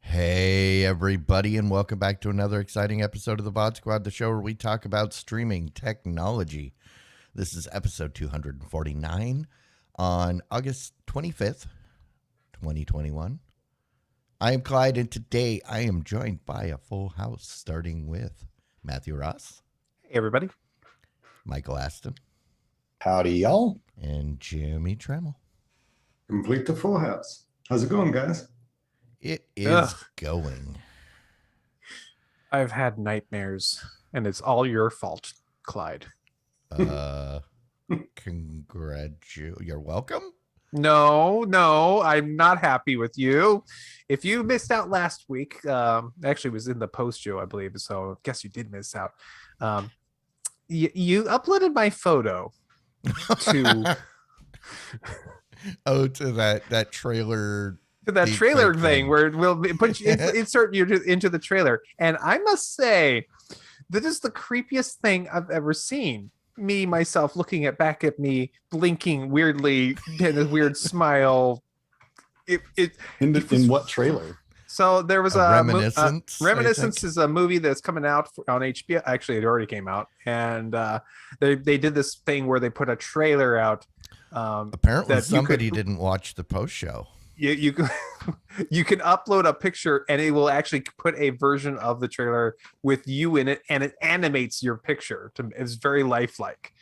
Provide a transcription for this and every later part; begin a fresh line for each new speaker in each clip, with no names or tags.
Hey everybody, and welcome back to another exciting episode of the VOD Squad, the show where we talk about streaming technology. This is episode 249 on August 25th, 2021. I am Clyde, and today I am joined by a full house, starting with Matthew Ross.
Hey everybody.
Michael Aston.
Howdy, y'all.
And Jimmy Tremmel.
Complete the full house. How's it going, guys?
It is going.
I've had nightmares, and it's all your fault, Clyde.
You're welcome.
No, I'm not happy with you. If you missed out last week, actually it was in the post show, I believe, so I guess you did miss out. You uploaded my photo to
to that trailer.
That trailer thing where we'll put you insert you into the trailer, and I must say this is the creepiest thing I've ever seen. Myself looking back at me, blinking weirdly, and a weird smile.
In what trailer?
So there was
Reminiscence.
Reminiscence is a movie that's coming out on HBO. Actually, it already came out, and they did this thing where they put a trailer out.
Apparently, somebody didn't watch the post show.
You can upload a picture and it will actually put a version of the trailer with you in it, and it animates your picture. It's very lifelike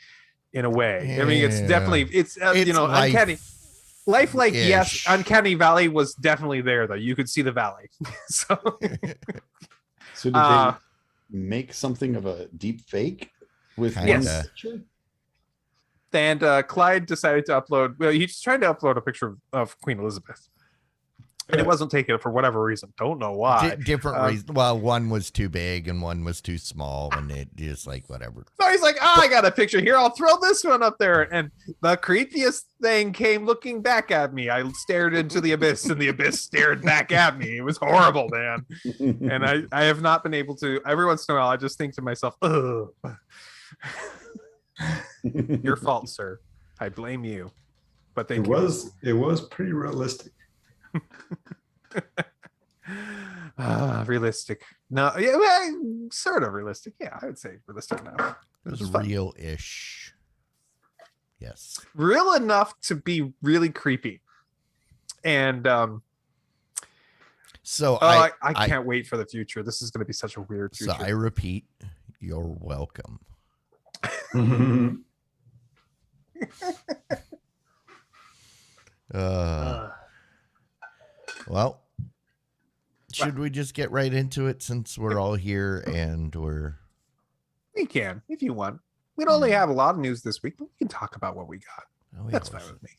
in a way. I mean, it's definitely it's uncanny. Lifelike, yes. Uncanny Valley was definitely there though. You could see the valley. So
did they make something of a deep fake with one picture?
And Clyde decided to upload. Well, he's trying to upload a picture of Queen Elizabeth, and it wasn't taken for whatever reason. Don't know why.
Different reasons. Well, one was too big and one was too small, and it just like whatever.
So he's like, "Oh, I got a picture here. I'll throw this one up there." And the creepiest thing came looking back at me. I stared into the abyss, and the abyss stared back at me. It was horrible, man. And I have not been able to. Every once in a while, I just think to myself, "Ugh." Your fault, sir. I blame you. But thank you.
It was pretty realistic.
Realistic. No, yeah, well, sort of realistic. Yeah, I would say realistic enough.
It was real-ish. Yes.
Real enough to be really creepy. And
so
I can't wait for the future. This is going to be such a weird future.
So I repeat, you're welcome. Well, should we just get right into it since we're all here and
we can if you want. We don't only have a lot of news this week, but we can talk about what we got. That's fine with me.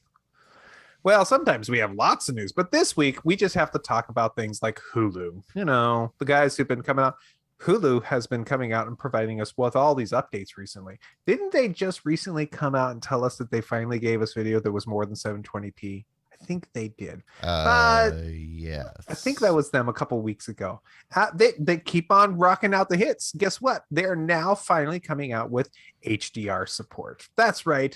Well, sometimes we have lots of news, but this week we just have to talk about things like Hulu. You know, the guys who've been coming out. Hulu has been coming out and providing us with all these updates recently. Didn't they just recently come out and tell us that they finally gave us video that was more than 720p? I think they did.
Yes.
I think that was them a couple weeks ago. They keep on rocking out the hits. Guess what? They're now finally coming out with HDR support. That's right.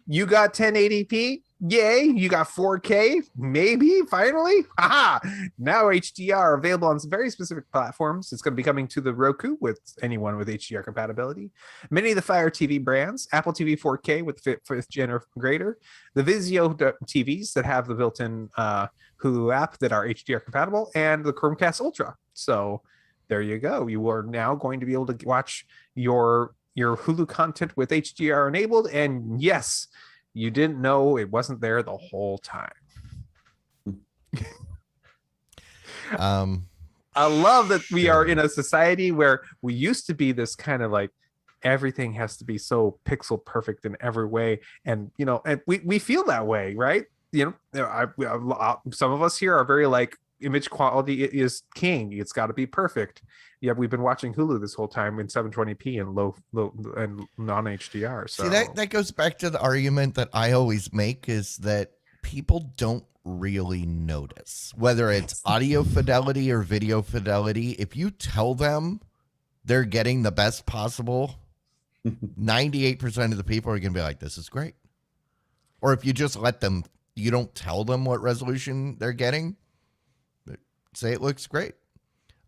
You got 1080p? Yay. You got 4K? Maybe, finally. Haha. Now HDR available on some very specific platforms. It's going to be coming to the Roku with anyone with HDR compatibility. Many of the Fire TV brands, Apple TV 4K with 5th gen or greater, the Vizio TVs that have the built-in Hulu app that are HDR compatible, and the Chromecast Ultra. So there you go. You are now going to be able to watch your Hulu content with HDR enabled, and yes, you didn't know it wasn't there the whole time. I love that we are in a society where we used to be this kind of like everything has to be so pixel perfect in every way, and you know, and we feel that way, right? You know, some of us here are very like image quality is king. It's got to be perfect. Yeah, we've been watching Hulu this whole time in 720p and low and non HDR. So
see, that goes back to the argument that I always make, is that people don't really notice whether it's audio fidelity or video fidelity. If you tell them they're getting the best possible, 98% of the people are going to be like, this is great. Or if you just let them, you don't tell them what resolution they're getting, but say it looks great.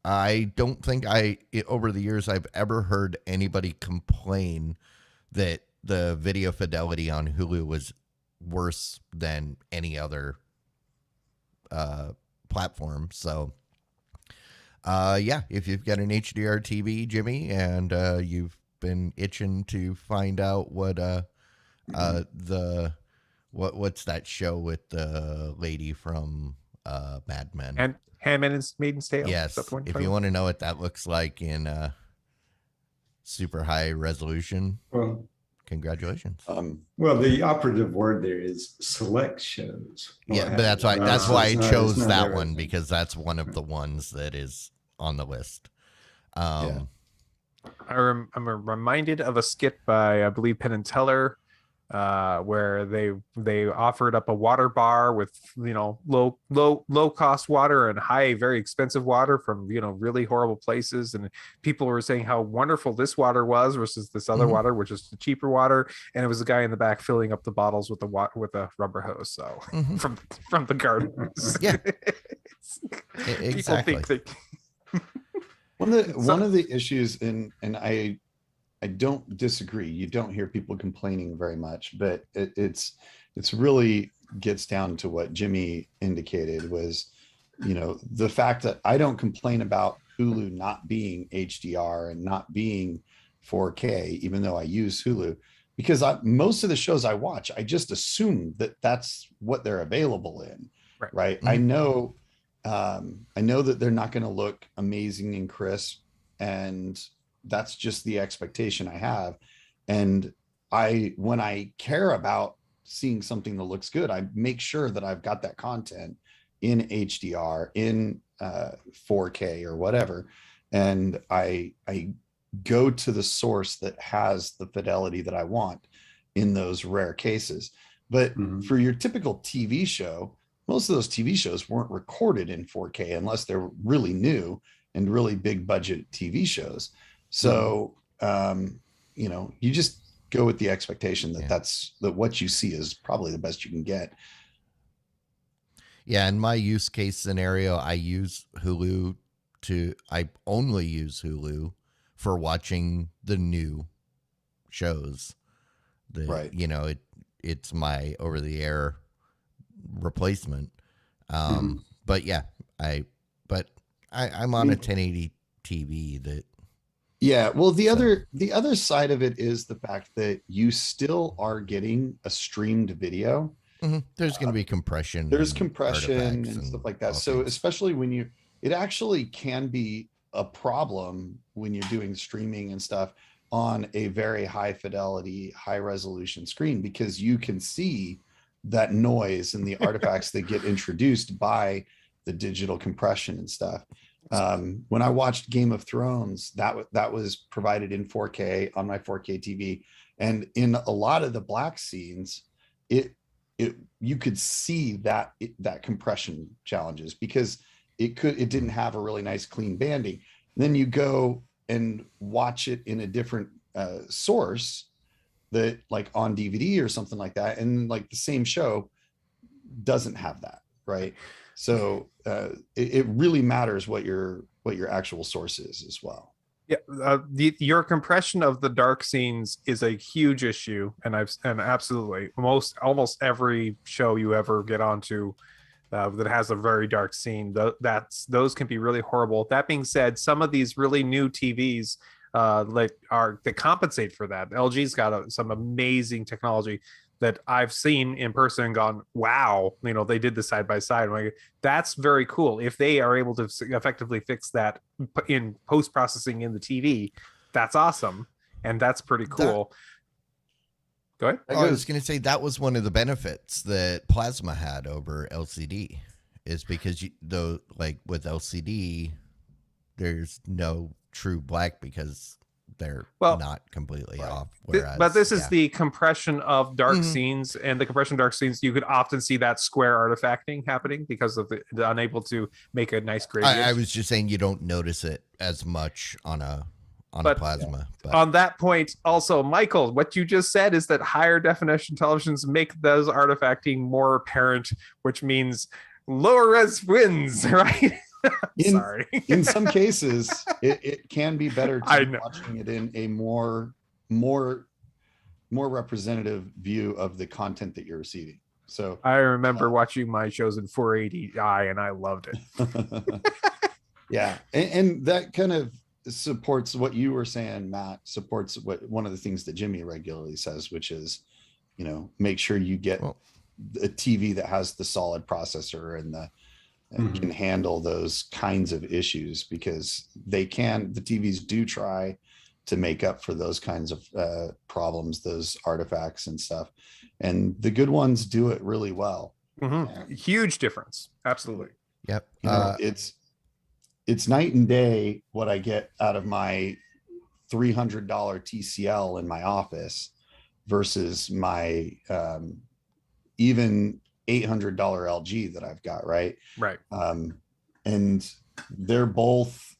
I don't think over the years I've ever heard anybody complain that the video fidelity on Hulu was worse than any other platform. So if you've got an HDR TV, Jimmy, and you've been itching to find out what what's that show with the lady from Mad Men,
and Handmaid's Tale.
Yes, if you want to know what that looks like in super high resolution,
Well,
congratulations.
well, the operative word there is select shows.
Yeah, but that's why I chose that one, because that's one of the ones that is on the list.
I'm reminded of a skit by, I believe, Penn and Teller, where they offered up a water bar with, low cost water and high, very expensive water from, really horrible places, and people were saying how wonderful this water was versus this other water, which is the cheaper water, and it was a guy in the back filling up the bottles with a rubber hose. So from the gardens,
yeah, exactly.
People think
one of the issues, and I don't disagree. You don't hear people complaining very much, but it's really gets down to what Jimmy indicated was, the fact that I don't complain about Hulu not being HDR and not being 4K, even though I use Hulu, because most of the shows I watch, I just assume that that's what they're available in. Right. Mm-hmm. I know that they're not going to look amazing and crisp, and that's just the expectation I have. And when I care about seeing something that looks good, I make sure that I've got that content in HDR, in 4K or whatever. And I go to the source that has the fidelity that I want in those rare cases. But for your typical TV show, most of those TV shows weren't recorded in 4K unless they're really new and really big budget TV shows. So, you just go with the expectation that that what you see is probably the best you can get.
Yeah. In my use case scenario, I only use Hulu for watching the new shows.
Right.
It's my over the air replacement. But yeah, I'm on a 1080 TV that.
Yeah, well, the other side of it is the fact that you still are getting a streamed video.
There's going to be compression.
There's compression and stuff like that. So especially when it actually can be a problem when you're doing streaming and stuff on a very high fidelity, high resolution screen, because you can see that noise and the artifacts that get introduced by the digital compression and stuff. When I watched Game of Thrones, that was provided in 4K on my 4K TV, and in a lot of the black scenes, you could see that compression challenges because it didn't have a really nice clean banding. And then you go and watch it in a different source, that like on DVD or something like that, and like the same show doesn't have that, right? So it really matters what your actual source is as well.
Yeah, your compression of the dark scenes is a huge issue, and absolutely almost every show you ever get onto that has a very dark scene, those can be really horrible. That being said, some of these really new TVs that compensate for that. LG's got some amazing technology that I've seen in person and gone, wow, they did the side by side. Like, that's very cool. If they are able to effectively fix that in post-processing in the TV, that's awesome. And that's pretty cool. Go ahead.
I was going to say that was one of the benefits that plasma had over LCD. is because like with LCD, there's no true black because they're not completely off. Whereas,
but this is the compression of dark scenes, and the compression of dark scenes, you could often see that square artifacting happening because of the unable to make a nice gradient.
I was just saying you don't notice it as much on a plasma. But
on that point, also, Michael, what you just said is that higher definition televisions make those artifacting more apparent, which means lower res wins, right? Sorry.
In some cases, it can be better to watching it in a more representative view of the content that you're receiving. So
I remember watching my shows in 480i, and I loved it.
Yeah, and that kind of supports what you were saying, Matt. Supports what one of the things that Jimmy regularly says, which is, make sure you get a TV that has the solid processor and can handle those kinds of issues, because the TVs do try to make up for those kinds of problems, those artifacts and stuff, and the good ones do it really well.
Huge difference. Absolutely.
Yep.
It's night and day what I get out of my $300 TCL in my office versus my even $800 LG that I've got, right? And they're both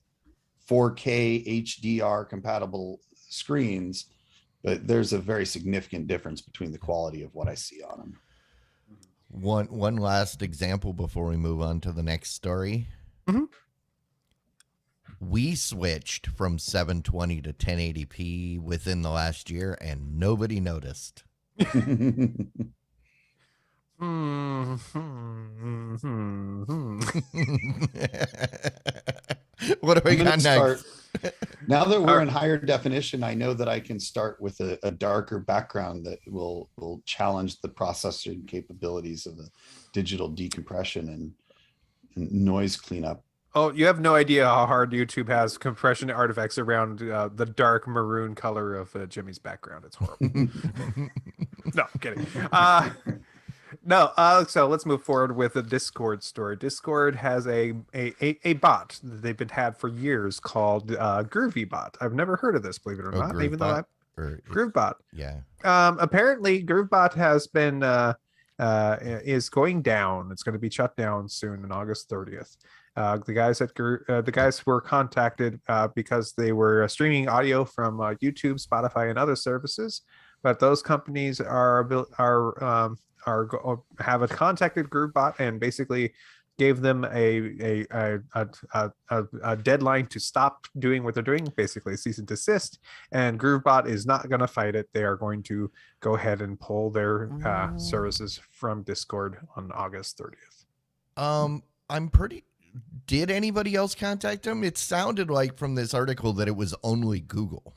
4K HDR compatible screens, but there's a very significant difference between the quality of what I see on them.
One last example before we move on to the next story. We switched from 720 to 1080p within the last year, and nobody noticed. What do we got next?
Now that we're in higher definition, I know that I can start with a darker background that will challenge the processing capabilities of the digital decompression and noise cleanup.
Oh, you have no idea how hard YouTube has compression artifacts around the dark maroon color of Jimmy's background. It's horrible. No, I'm kidding. So let's move forward with the Discord story. Discord has a bot that they've been had for years called GroovyBot. I've never heard of this, believe it or not. Even though GrooveBot.
Yeah.
Apparently, GrooveBot has been is going down. It's going to be shut down soon on August 30th. The guys were contacted because they were streaming audio from YouTube, Spotify, and other services, but those companies have contacted GrooveBot and basically gave them a deadline to stop doing what they're doing, basically cease and desist. And GrooveBot is not going to fight it. They are going to go ahead and pull their services from Discord on August 30th.
Did anybody else contact them? It sounded like from this article that it was only Google.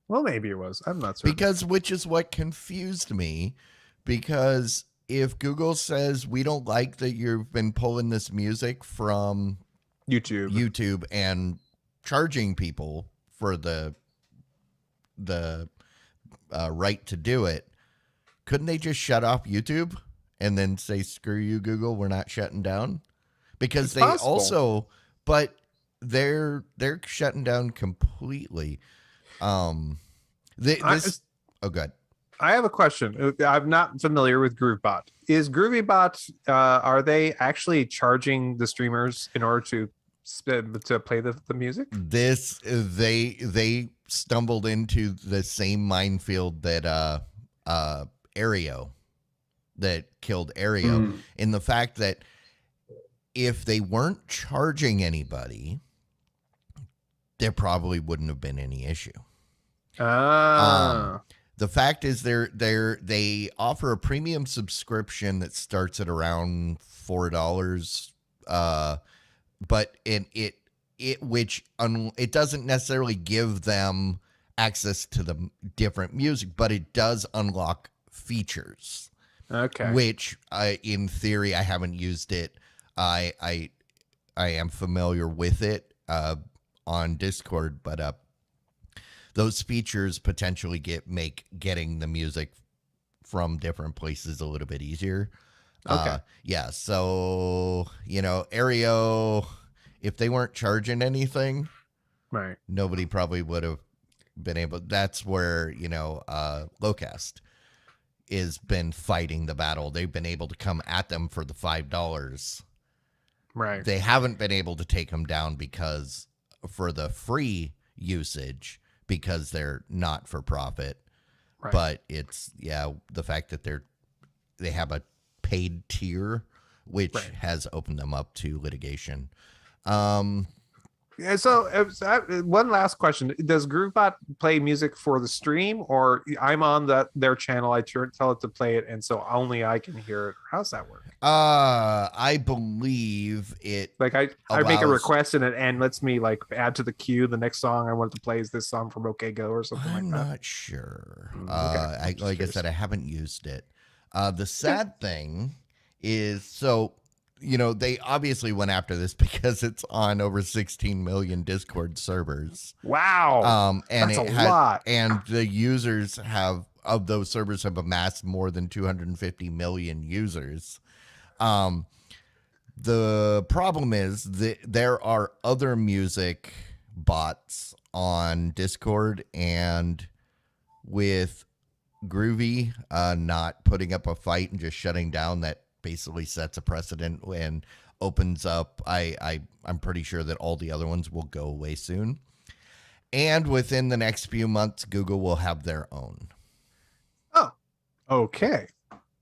Well, maybe it was. I'm not certain.
Which is what confused me, because if Google says we don't like that you've been pulling this music from YouTube and charging people for the right to do it, couldn't they just shut off YouTube and then say, screw you, Google, we're not shutting down? Because they also, but they're shutting down completely. Good.
I have a question. I'm not familiar with GrooveBot. Is GroovyBot, are they actually charging the streamers in order to play the music?
They stumbled into the same minefield that Aereo, that killed Aereo, in the fact that if they weren't charging anybody, there probably wouldn't have been any issue. The fact is they offer a premium subscription that starts at around $4, but it doesn't necessarily give them access to the different music, but it does unlock features.
Okay.
Which in theory, I haven't used it. I am familiar with it on Discord, but those features potentially make getting the music from different places a little bit easier.
Okay.
Yeah. So, Aereo, if they weren't charging anything,
Right.
nobody probably would have been able. That's where, Lowcast has been fighting the battle. They've been able to come at them for the $5.
Right.
They haven't been able to take them down because for the free usage, because they're not for profit.
Right.
But it's, the fact that they have a paid tier, which has opened them up to litigation.
Yeah, so one last question: does Groupon play music for the stream, or I'm on their channel? I tell it to play it, and so only I can hear it. How's that work?
I believe it.
Like I make a
allows-
request and it lets me like add to the queue the next song I want to play is this song from OK Go or something
I'm
like that.
not sure.
Okay.
Like I
Curious.
said, I haven't used it. The sad thing is, so they obviously went after this because it's on over 16 million Discord servers.
Wow.
And
That's
it
a lot.
and the users of those servers have amassed more than 250 million users. The problem is that there are other music bots on Discord, and with Groovy not putting up a fight and just shutting down, that basically sets a precedent and opens up. I'm pretty sure that all the other ones will go away soon. And within the next few months, Google will have their own.
Oh, okay.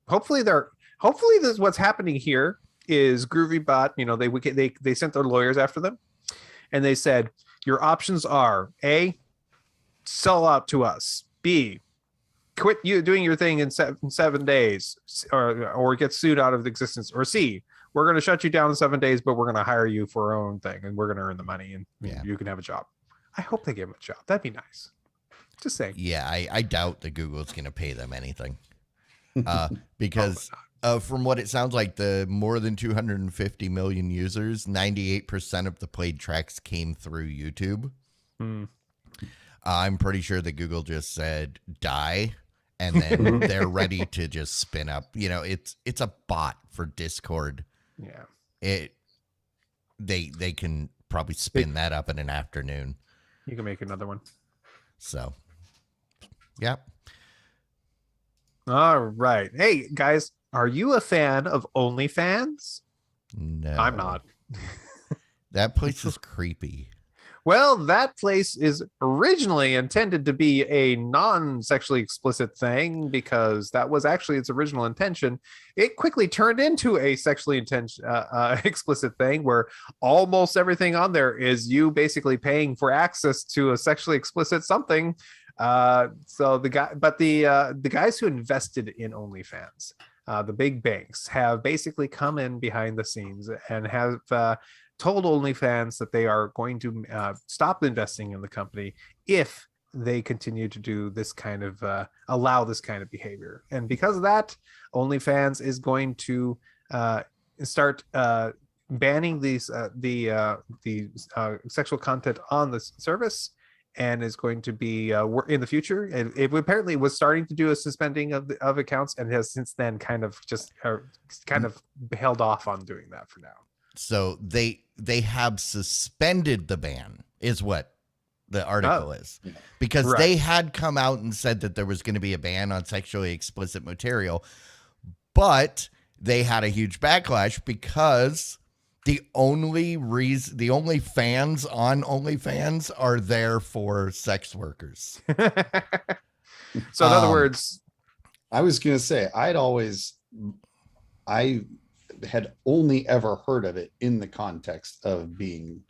Hopefully this is what's happening here is GroovyBot, they sent their lawyers after them and they said, your options are A, sell out to us, B, quit you doing your thing in 7 days or get sued out of existence, or C, we're going to shut you down in 7 days, but we're going to hire you for our own thing and we're going to earn the money and you can have a job. I hope they give them a job. That'd be nice. Just saying.
Yeah, I doubt that Google's going to pay them anything. Because from what it sounds like, the more than 250 million users, 98% of the played tracks came through YouTube. I'm pretty sure that Google just said die, and then they're ready to just spin up. It's a bot for Discord.
Yeah.
They can probably spin that up in an afternoon.
You can make another one.
So, yeah.
All right. Hey, guys, are you a fan of OnlyFans?
No,
I'm not.
That place is creepy.
Well, that place is originally intended to be a non-sexually explicit thing because that was actually its original intention. It quickly turned into a sexually explicit thing where almost everything on there is you basically paying for access to a sexually explicit something. So the guys who invested in OnlyFans, the big banks, have basically come in behind the scenes and have told OnlyFans that they are going to stop investing in the company if they continue to do this kind of allow this kind of behavior. And because of that, OnlyFans is going to start banning the sexual content on the service, and is going to be in the future. It apparently was starting to do a suspending of accounts and has since then kind of held off on doing that for now.
So they have suspended the ban, is what the article is, because they had come out and said that there was going to be a ban on sexually explicit material, but they had a huge backlash because the only fans on OnlyFans are there for sex workers.
So in other words,
I was going to say, I had only ever heard of it in the context of being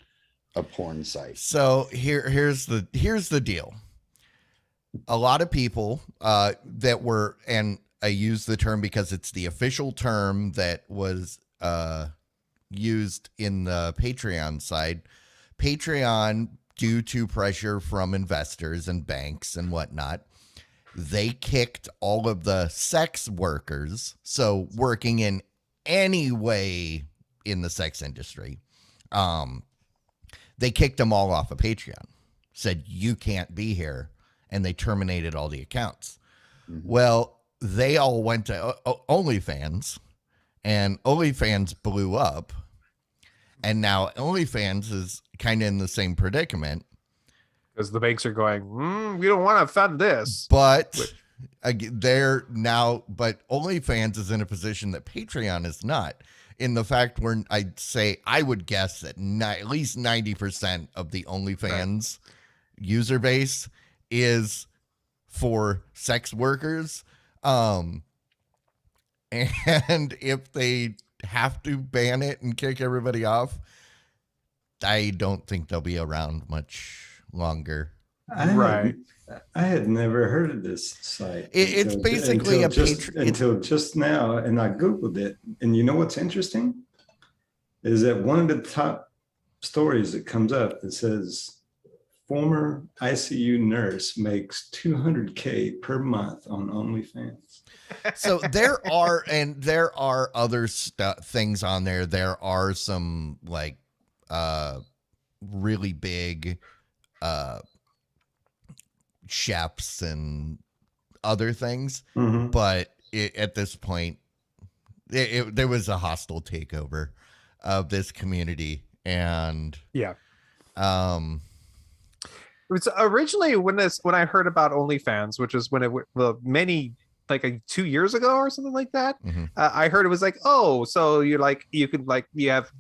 a porn site.
So here's the deal. A lot of people that were, and I use the term because it's the official term that was used in the Patreon side. Patreon, due to pressure from investors and banks and whatnot, they kicked all of the sex workers, so working in any way in the sex industry, they kicked them all off of Patreon, said you can't be here, and they terminated all the accounts. Well, they all went to OnlyFans and OnlyFans blew up, and now OnlyFans is kind of in the same predicament.
Because the banks are going, we don't want to fund this.
But they're now, but OnlyFans is in a position that Patreon is not, in the fact where I would guess that at least 90% of the OnlyFans user base is for sex workers. And if they have to ban it and kick everybody off, I don't think they'll be around much longer.
Right.
I had never heard of this site.
It's basically
until just now, and I Googled it. And you know what's interesting? Is that one of the top stories that comes up that says former ICU nurse makes $200K per month on OnlyFans.
So there are other things on there. There are some like really big chefs and other things, but at this point there was a hostile takeover of this community, and
it was originally when I heard about OnlyFans, which is when like 2 years ago or something like that. I heard it was like, oh, so you have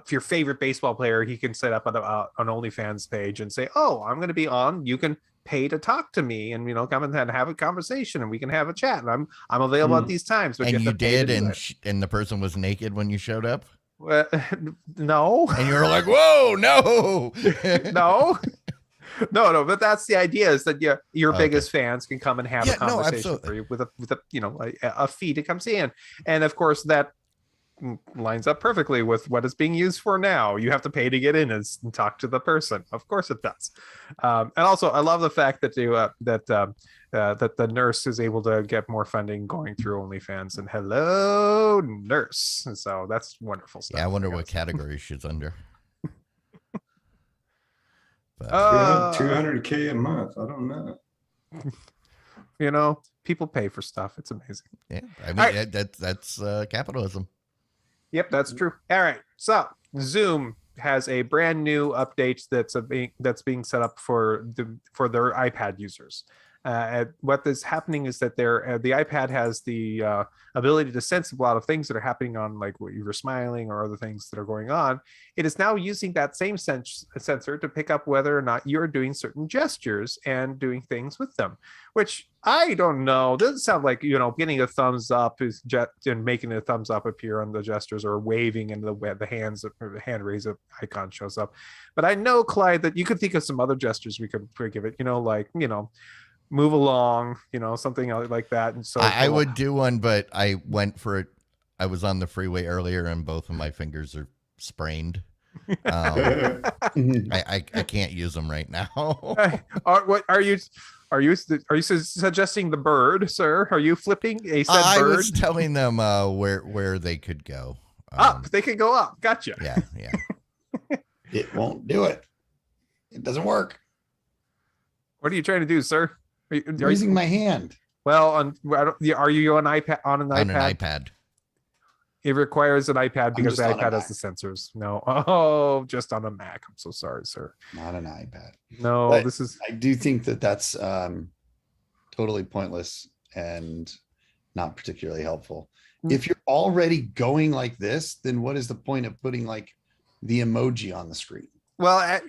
your favorite baseball player, he can set up an OnlyFans page and say, oh, I'm going to be on, you can pay to talk to me and come and have a conversation and we can have a chat, and I'm available at these times. But
and you did, and the person was naked when you showed up.
No.
And you were like, whoa, no.
No, but that's the idea, is that your biggest fans can come and have a conversation for you with a fee to come see in. And of course that lines up perfectly with what is being used for now. You have to pay to get in and talk to the person. Of course it does. And also I love the fact that that the nurse is able to get more funding going through OnlyFans, and Helloooooo Nurse. And so that's wonderful stuff.
Yeah, I wonder what category she's under.
200K a month. I don't know.
People pay for stuff. It's amazing.
Yeah, I mean, that's capitalism.
Yep, that's true. All right, so Zoom has a brand new update that's being set up for their iPad users. What is happening is that the iPad has the ability to sense a lot of things that are happening on, like what you were smiling or other things that are going on. It is now using that same sensor to pick up whether or not you're doing certain gestures and doing things with them, which I don't know. Doesn't sound like, getting a thumbs up and making a thumbs up appear on the gestures, or waving and the hand raise icon shows up. But I know, Clyde, that you could think of some other gestures we could give it, move along, something like that. And so
I would do one, but I went for it. I was on the freeway earlier and both of my fingers are sprained. I can't use them right now.
What are you suggesting? The bird, sir? Are you flipping a said bird?
I was telling them where they could go.
Up. They could go up. Gotcha.
Yeah.
It won't do it. It doesn't work.
What are you trying to do, sir? Are you
using my hand?
Well, are you on iPad? On an
iPad.
It requires an iPad because the iPad has the sensors. No, just on a Mac. I'm so sorry, sir.
Not an iPad.
No,
but
this is.
I do think that's totally pointless and not particularly helpful. If you're already going like this, then what is the point of putting like the emoji on the screen?
Well,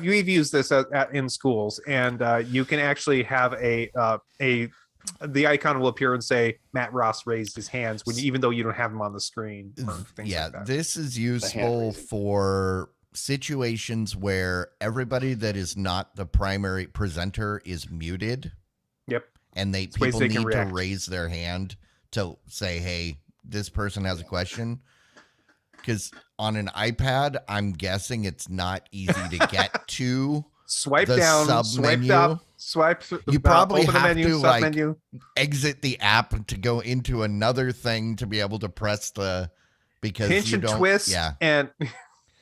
we've used this in schools, and you can actually have the icon will appear and say Matt Ross raised his hands even though you don't have him on the screen.
Yeah, like this is useful for situations where everybody that is not the primary presenter is muted.
Yep.
And people need to raise their hand to say, hey, this person has a question. Because on an iPad, I'm guessing it's not easy to get to.
Swipe down, swipe up, swipe.
You probably
open
have
the menu,
to
menu.
Exit the app to go into another thing to be able to press because
pinch
you
and
don't
twist.
Yeah.
And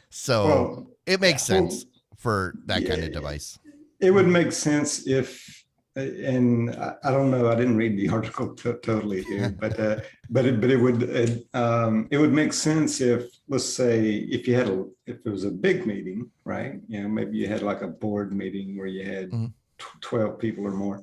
so it makes sense for that kind of device.
It would make sense if and I don't know. I didn't read the article totally here, but it would make sense if, let's say, if it was a big meeting, right? Maybe you had like a board meeting where you had 12 people or more,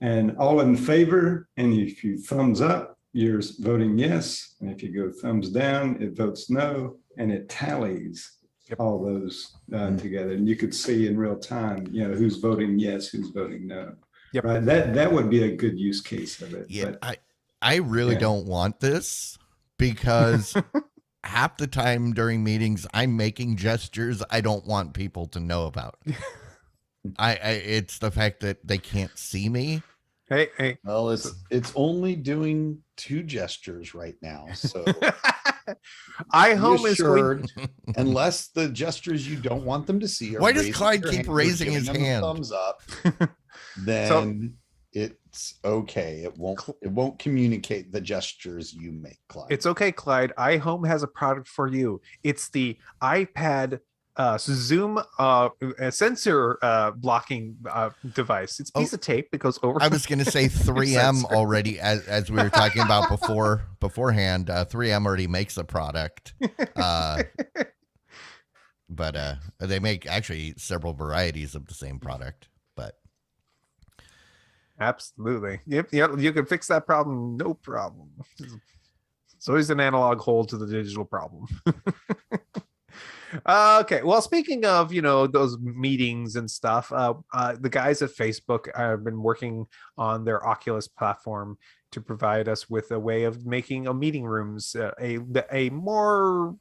and all in favor. And if you thumbs up, you're voting yes, and if you go thumbs down, it votes no, and it tallies all those together, and you could see in real time, who's voting yes, who's voting no.
Yep.
Right. That would be a good use case of it.
Yeah,
but,
I really don't want this, because half the time during meetings I'm making gestures I don't want people to know about. It's the fact that they can't see me.
Hey.
Well, it's only doing 2 gestures right now, so
iHome is going,
unless the gestures you don't want them to see are
Why does
raising
Clyde
your
keep
hand or
raising
giving
his
them a
hand?
thumbs up, then it's okay. It won't communicate the gestures you make, Clyde.
it's okay, Clyde. iHome has a product for you. It's the iPad Zoom sensor blocking device. It's a piece of tape that goes over.
I was going to say 3M already, as we were talking about beforehand. 3M already makes a product, but they make actually several varieties of the same product. But
Absolutely. Yep. You can fix that problem. No problem. It's always an analog hole to the digital problem. Okay. Well, speaking of, those meetings and stuff, the guys at Facebook have been working on their Oculus platform to provide us with a way of making a meeting rooms a more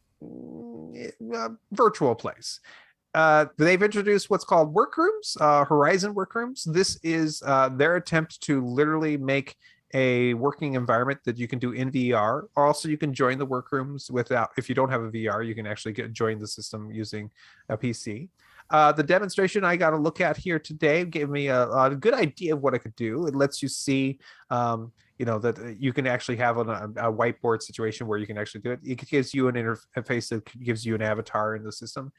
virtual place. They've introduced what's called workrooms, Horizon workrooms. This is their attempt to literally make a working environment that you can do in VR. Also, you can join the workrooms without, if you don't have a VR, you can actually join the system using a PC. The demonstration I got a look at here today gave me a good idea of what I could do. It lets you see, that you can actually have a whiteboard situation where you can actually do it. It gives you an interface that gives you an avatar in the system.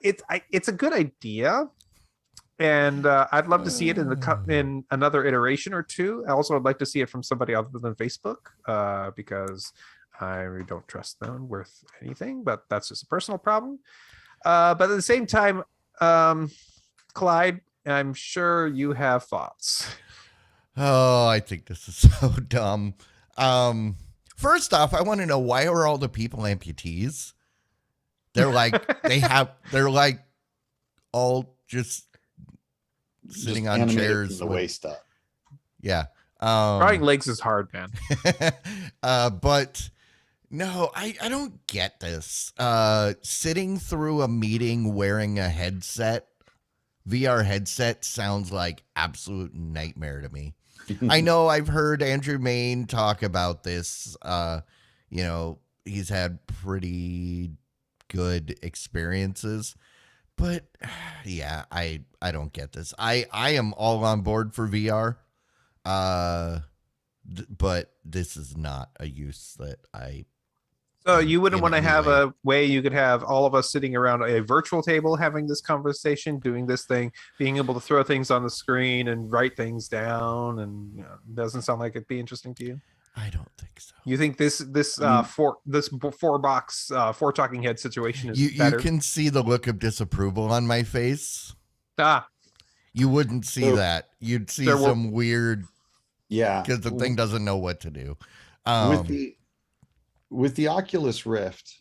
It's a good idea. And I'd love to see it in another iteration or two. Also, I'd like to see it from somebody other than Facebook, because I don't trust them worth anything, but that's just a personal problem. But at the same time, Clyde, I'm sure you have thoughts.
Oh, I think this is so dumb. First off, I want to know, why are all the people amputees? They're like, they're like all just sitting
Just
on chairs
the waist up.
Yeah.
Drawing legs is hard, man.
But no, I don't get this. Sitting through a meeting wearing a headset, VR headset, sounds like absolute nightmare to me. I know I've heard Andrew Main talk about this. He's had pretty good experiences. But yeah, I don't get this. I am all on board for VR, but this is not a use that I.
So you wouldn't want to have a way you could have all of us sitting around a virtual table having this conversation, doing this thing, being able to throw things on the screen and write things down, and doesn't sound like it'd be interesting to you.
I don't think so.
You think this four box talking head situation is better?
You can see the look of disapproval on my face. You wouldn't see that. You'd see some weird.
Yeah,
because the thing doesn't know what to do.
With the Oculus Rift,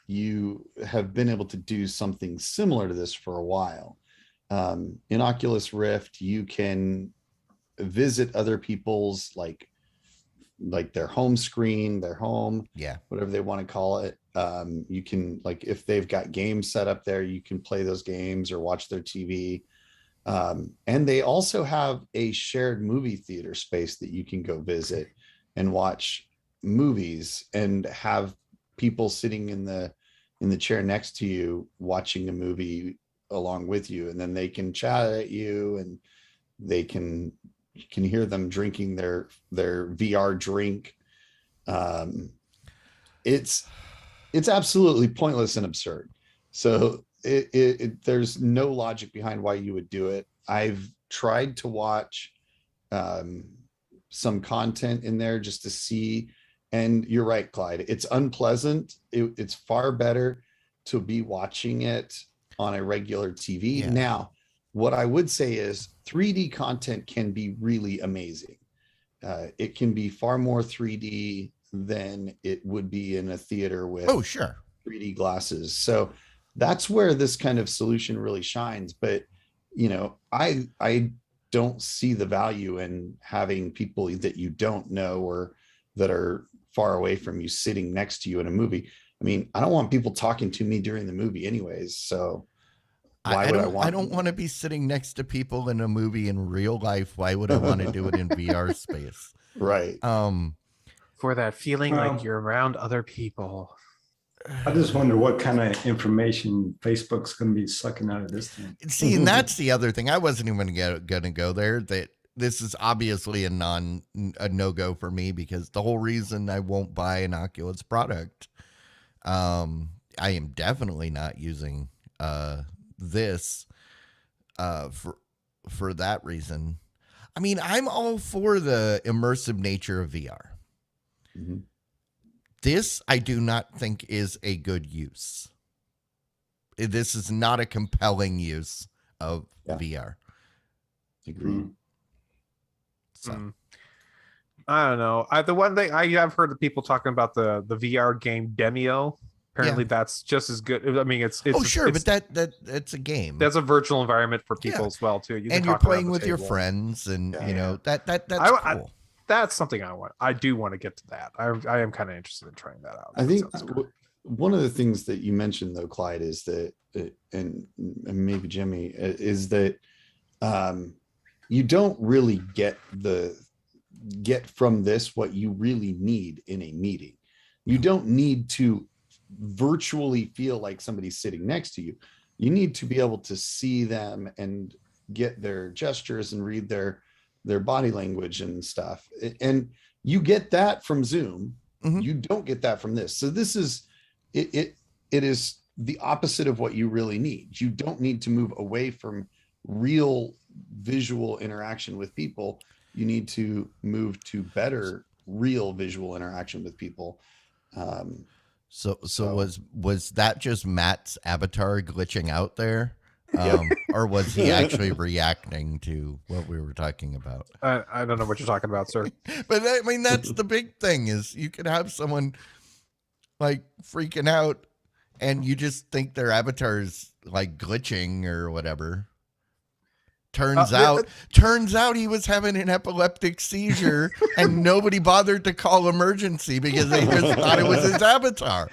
you have been able to do something similar to this for a while. In Oculus Rift, you can visit other people's like their home screen, their home, whatever they want to call it. You can, like, if they've got games set up there, you can play those games or watch their TV. And they also have a shared movie theater space that you can go visit and watch movies and have people sitting in the chair next to you watching a movie along with you, and then they can chat at you, and you can hear them drinking their VR drink. It's absolutely pointless and absurd. So there's no logic behind why you would do it. I've tried to watch some content in there just to see. And you're right, Clyde. It's unpleasant. It's far better to be watching it on a regular TV.
Yeah.
Now, what I would say is 3D content can be really amazing. It can be far more 3D than it would be in a theater with 3D glasses. So that's where this kind of solution really shines. But, you know, I don't see the value in having people that you don't know or that are far away from you sitting next to you in a movie. I mean, I don't want people talking to me during the movie anyways. So why would I want?
I don't want to be sitting next to people in a movie in real life. Why would I want to do it in VR space?
Right.
For that feeling like you're around other people.
I just wonder what kind of information Facebook's going to be sucking out of this thing.
See, and that's the other thing. I wasn't even going to go there. That this is obviously a no-go for me, because the whole reason I won't buy an Oculus product, I am definitely not using this for that reason. I mean, I'm all for the immersive nature of VR.
Mm-hmm.
This I do not think is a good use. This is not a compelling use of VR.
Agreed.
So.
I don't know. The one thing I've heard the people talking about the VR game Demio. Apparently, that's just as good. I mean, it's
but that's a game.
That's a virtual environment for people as well too.
You're playing with your friends, and you know that's cool.
That's something I want. I do want to get to that. I am kind of interested in trying that out.
I think one of the things that you mentioned though, Clyde, is that, and maybe Jimmy, is that you don't really get from this what you really need in a meeting. You don't need to virtually feel like somebody's sitting next to you. You need to be able to see them and get their gestures and read their body language and stuff. And you get that from Zoom. Mm-hmm. You don't get that from this. So this is, it is the opposite of what you really need. You don't need to move away from real visual interaction with people. You need to move to better real visual interaction with people.
So was that just Matt's avatar glitching out there? Or was he actually reacting to what we were talking about?
I don't know what you're talking about, sir.
But I mean, that's the big thing, is you could have someone like freaking out and you just think their avatar is like glitching or whatever. Turns out he was having an epileptic seizure and nobody bothered to call emergency because they just thought it was his avatar.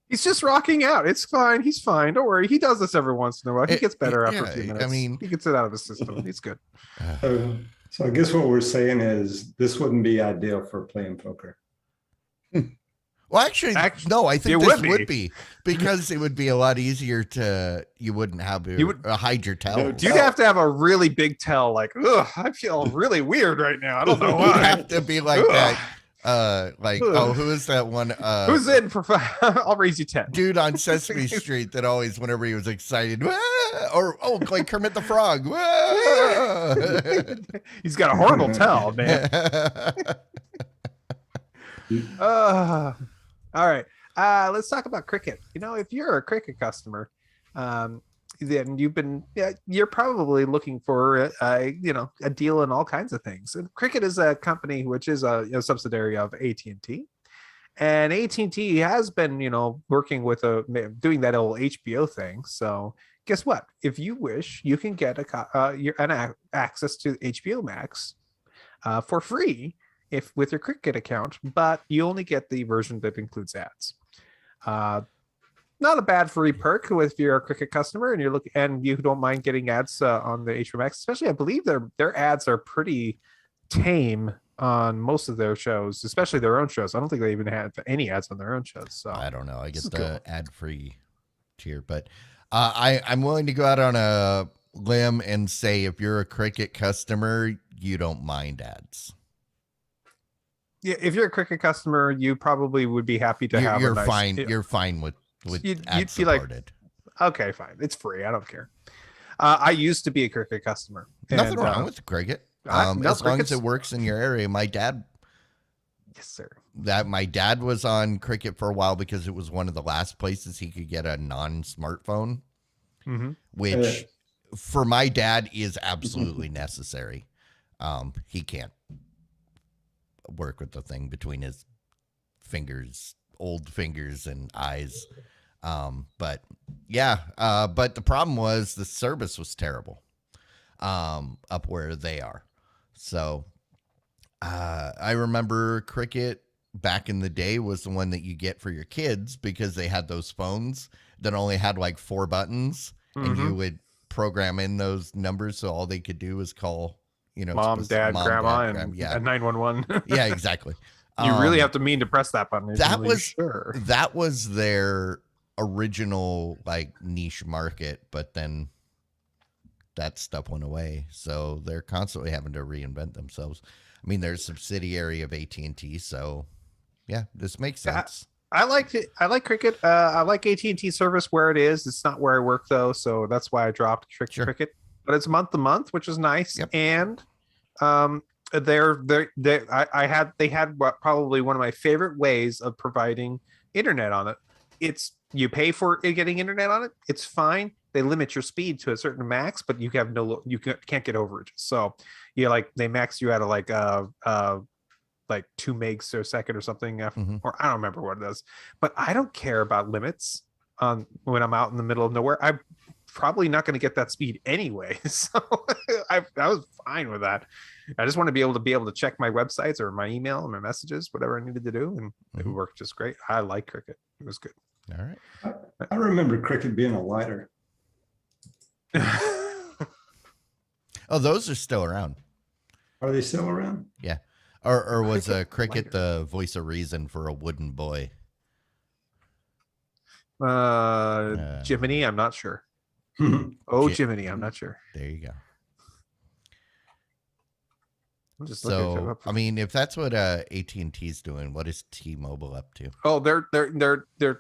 He's just rocking out. It's fine. He's fine. Don't worry. He does this every once in a while. He gets better after a few minutes. I mean, he gets it out of his system. He's good.
So I guess what we're saying is this wouldn't be ideal for playing poker.
Well, actually, no, I think this would be, because it would be a lot easier you wouldn't have to hide your tells.
You'd have to have a really big tell, like, ugh, I feel really weird right now. I don't know why.
You'd have to be like that. Who is that one?
Who's in for I'll raise you 10.
Dude on Sesame Street that always, whenever he was excited, like Kermit the Frog.
He's got a horrible tell, man. All right. Let's talk about Cricket. You know, if you're a Cricket customer, then you're probably looking for a deal in all kinds of things. And Cricket is a company which is a subsidiary of AT&T, and AT&T has been working with doing that old HBO thing. So guess what? If you wish, you can get access to HBO Max for free with your Cricket account, but you only get the version that includes ads. Not a bad free perk if you're a Cricket customer and you don't mind getting ads on the HBO Max. Especially, I believe their ads are pretty tame on most of their shows, especially their own shows. I don't think they even have any ads on their own shows. So
I don't know. I get the ad-free tier, but I'm willing to go out on a limb and say if you're a Cricket customer, you don't mind ads.
Yeah, if you're a Cricket customer, you probably would be happy to have.
You're fine. You're fine with
you'd
ad
be like,
supported.
okay, fine. It's free. I don't care. I used to be a Cricket customer.
Nothing wrong with Cricket.
No,
As long as
Cricket's-
it works in your area. My dad
Yes, sir.
was on Cricket for a while because it was one of the last places he could get a non-smartphone, which for my dad is absolutely necessary. He can't work with the thing between his fingers, old fingers and eyes. But the problem was the service was terrible up where they are. So I remember Cricket back in the day was the one that you get for your kids because they had those phones that only had like 4 buttons and you would program in those numbers. So all they could do was call,
Mom, dad, grandma, and 911.
Yeah, exactly.
You really have to mean to press that button.
That was their original like niche market, but then that stuff went away. So they're constantly having to reinvent themselves. I mean, they're a subsidiary of AT&T, so yeah, this makes sense.
I like it. I like Cricket. I like AT&T service where it is. It's not where I work though, so that's why I dropped Cricket. But it's month to month, which is nice.
Yep.
And they had probably one of my favorite ways of providing internet on it. It's you pay for it getting internet on it. It's fine. They limit your speed to a certain max, but you have can't get overage. So they max you out of like 2 megs a second or something, or I don't remember what it is. But I don't care about limits when I'm out in the middle of nowhere. I'm probably not going to get that speed anyway, so I was fine with that. I just want to be able to check my websites or my email or my messages, whatever I needed to do, and it worked just great. I like Cricket. It was good.
All right.
I remember Cricket being a lighter.
Oh, those are still around.
Are they still around?
Yeah. Or was Cricket the voice of reason for a wooden boy?
Jiminy, I'm not sure. Jiminy, I'm not sure.
There you go.
I'm just looking it up.
I mean, if that's what AT&T's doing, what is T-Mobile up to?
Oh, they're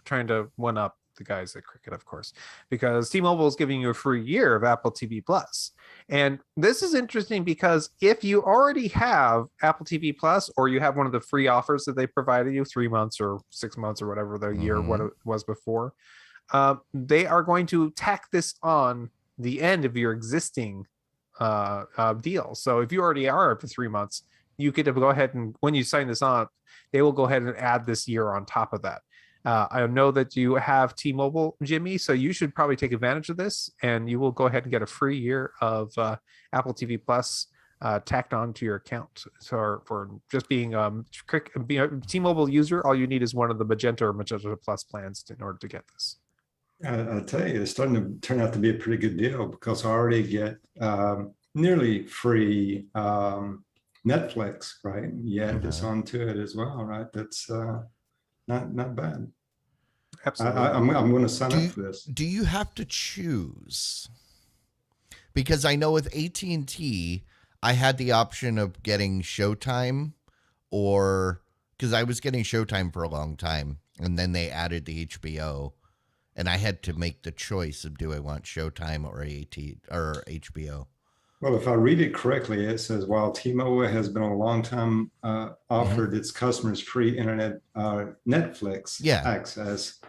trying to one up the guys at Cricket, of course, because T-Mobile is giving you a free year of Apple TV Plus. And this is interesting because if you already have Apple TV Plus, or you have one of the free offers that they provided you, 3 months or 6 months or whatever the year what it was before, they are going to tack this on the end of your existing deal. So if you already are for 3 months, you get to go ahead and when you sign this on, they will go ahead and add this year on top of that. I know that you have T-Mobile, Jimmy, so you should probably take advantage of this, and you will go ahead and get a free year of Apple TV Plus tacked on to your account. So for just being a T-Mobile user, all you need is one of the Magenta or Magenta Plus plans in order to get this.
I'll tell you, it's starting to turn out to be a pretty good deal because I already get nearly free Netflix, right? You add this onto it as well, right? That's not bad.
Absolutely.
I'm going to sign up for this.
Do you have to choose? Because I know with AT&T, I had the option of getting Showtime, or because I was getting Showtime for a long time, and then they added the HBO, and I had to make the choice of do I want Showtime or HBO.
Well, if I read it correctly, it says while T-Mobile has been a long time offered its customers free internet Netflix access,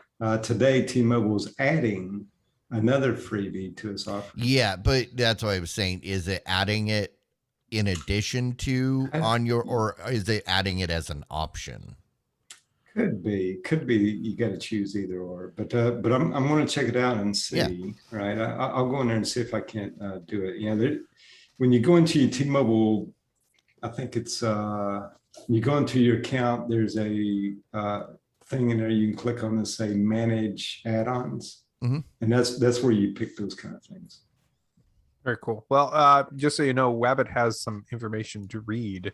today T-Mobile is adding another freebie to its offer.
Yeah, but that's what I was saying. Is it adding it in addition to on your, or is it adding it as an option?
Could be. You got to choose either or. But I'm going to check it out and see. Yeah. Right, I'll go in there and see if I can't do it. When you go into your T-Mobile, I think it's you go into your account. There's a thing in there you can click on and say manage add-ons, and that's where you pick those kind of things.
Very cool. Well, just so you know, Wabbit has some information to read.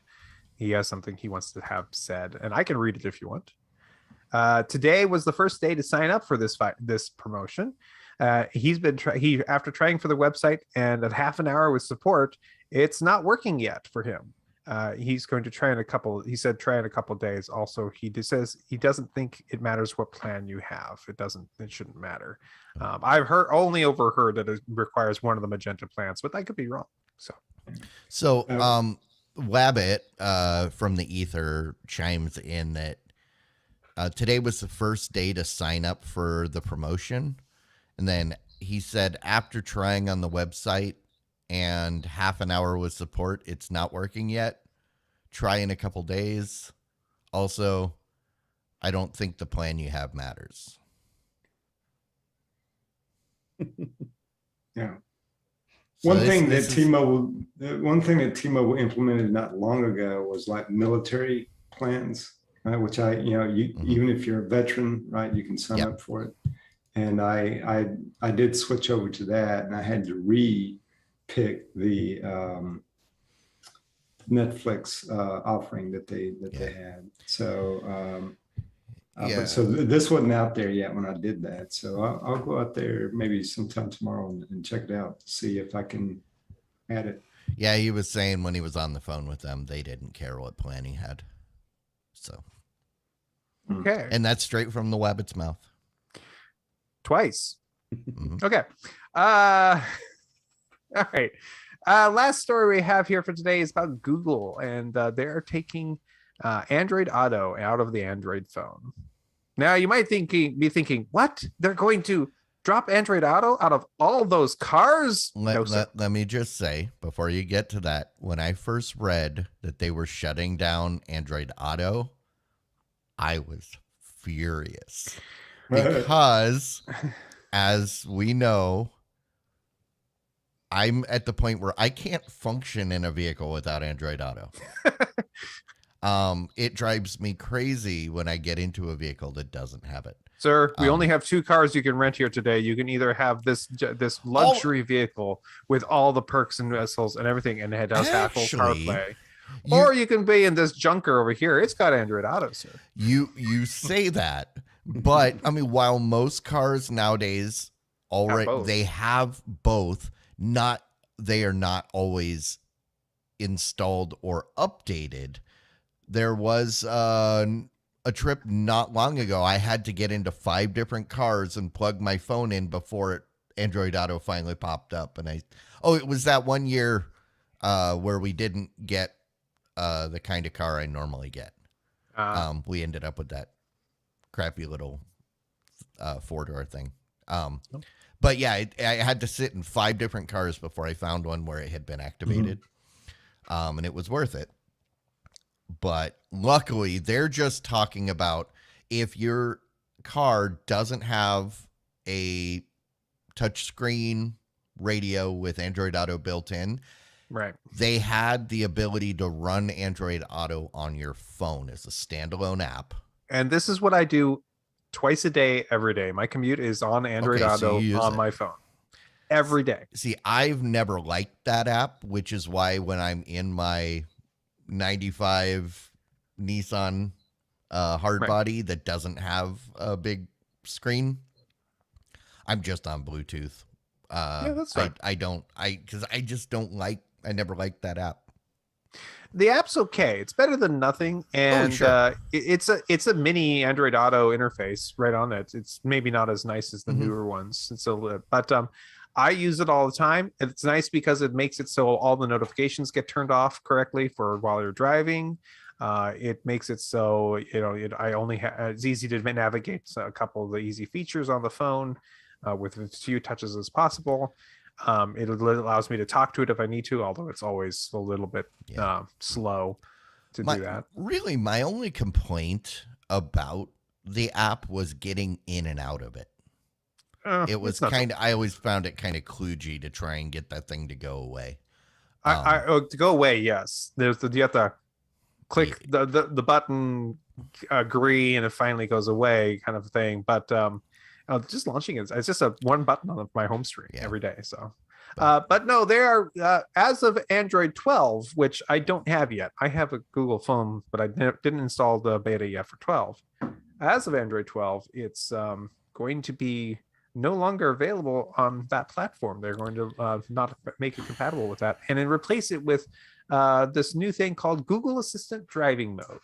He has something he wants to have said, and I can read it if you want. Today was the first day to sign up for this promotion. He's been after trying for the website and at half an hour with support, it's not working yet for him. He's going to try in a couple. He said try in a couple days. Also, says he doesn't think it matters what plan you have. It shouldn't matter. I've overheard that it requires one of the magenta plans, but I could be wrong.
So Wabbit from the Ether chimes in that today was the first day to sign up for the promotion. And then he said after trying on the website and half an hour with support, it's not working yet. Try in a couple days. Also, I don't think the plan you have matters.
Yeah.
So
One thing that T-Mobile implemented not long ago was like military plans, right? Which even if you're a veteran, right, you can sign up for it. And I did switch over to that, and I had to re-pick the Netflix offering that they had. So so this wasn't out there yet when I did that. So I'll go out there maybe sometime tomorrow and check it out to see if I can add it.
Yeah, he was saying when he was on the phone with them, they didn't care what plan he had. So,
okay,
and that's straight from the Wabbit's mouth.
Twice.
Mm-hmm.
Okay. All right. Last story we have here for today is about Google, and they are taking Android Auto out of the Android phone. Now, you might be thinking, what? They're going to drop Android Auto out of all those cars?
Let me just say, before you get to that, when I first read that they were shutting down Android Auto, I was furious. Because, as we know, I'm at the point where I can't function in a vehicle without Android Auto. It drives me crazy when I get into a vehicle that doesn't have it.
Sir, we only have 2 cars you can rent here today. You can either have this luxury vehicle with all the perks and whistles and everything, and it does have full CarPlay. Or you can be in this junker over here. It's got Android Auto, sir.
You say that, but I mean, while most cars nowadays they have both, they are not always installed or updated. There was a trip not long ago. I had to get into 5 different cars and plug my phone in before Android Auto finally popped up. And it was that one year where we didn't get the kind of car I normally get. We ended up with that crappy little 4-door thing. But yeah, I had to sit in 5 different cars before I found one where it had been activated. And it was worth it. But luckily, they're just talking about if your car doesn't have a touchscreen radio with Android Auto built in,
right? They
had the ability to run Android Auto on your phone as a standalone app.
And this is what I do twice a day, every day. My commute is on Android Auto on my phone every day.
See, I've never liked that app, which is why when I'm in my 95 Nissan hardbody that doesn't have a big screen, I'm just on Bluetooth.
That's fine.
I never liked that app.
The app's okay. It's better than nothing, and it's a mini Android Auto interface right on it. It's maybe not as nice as the newer ones. But I use it all the time. It's nice because it makes it so all the notifications get turned off correctly for while you're driving. It makes it so it's easy to navigate a couple of the easy features on the phone with as few touches as possible. It allows me to talk to it if I need to, although it's always a little bit slow to do that.
Really, my only complaint about the app was getting in and out of it. It was I always found it kind of kludgy to try and get that thing to go away.
To go away, yes. You have to click the button, agree, and it finally goes away, kind of thing. But just launching it's just one button on my home screen every day. So, but no, there are as of Android 12, which I don't have yet. I have a Google phone, but I didn't install the beta yet for 12. As of Android 12, it's going to be no longer available on that platform. They're going to not make it compatible with that, and then replace it with this new thing called Google Assistant driving mode.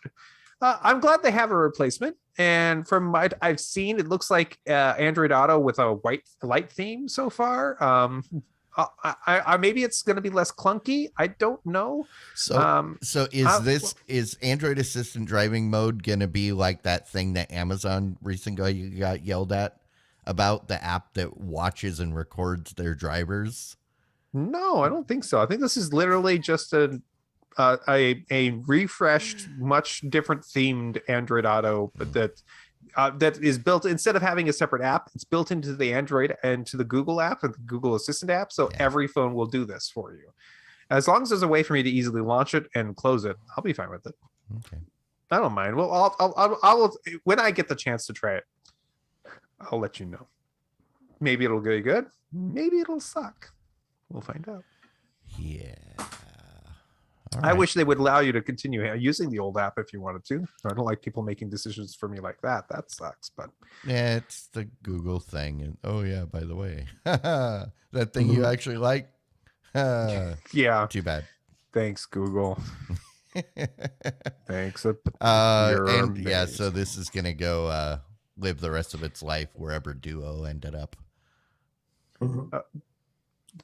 I'm glad they have a replacement, and from what I've seen, it looks like Android Auto with a white light theme so far. Maybe it's going to be less clunky. I don't know.
So is Android Assistant driving mode going to be like that thing that Amazon recently got yelled at about, the app that watches and records their drivers?
No, I don't think so. I think this is literally just a refreshed, much different themed Android Auto, but that is built, instead of having a separate app, it's built into the Android and to the Google app and the Google Assistant app. So every phone will do this for you. As long as there's a way for me to easily launch it and close it, I'll be fine with it.
Okay.
I don't mind. Well, I'll when I get the chance to try it, I'll let you know. Maybe it'll go good. Maybe it'll suck. We'll find out.
Yeah.
I wish they would allow you to continue using the old app if you wanted to. I don't like people making decisions for me like that. That sucks. But
yeah, it's the Google thing. And oh yeah, by the way, that thing you actually like.
Yeah.
Too bad.
Thanks, Google. Thanks.
And yeah, so this is gonna go live the rest of its life wherever Duo ended up.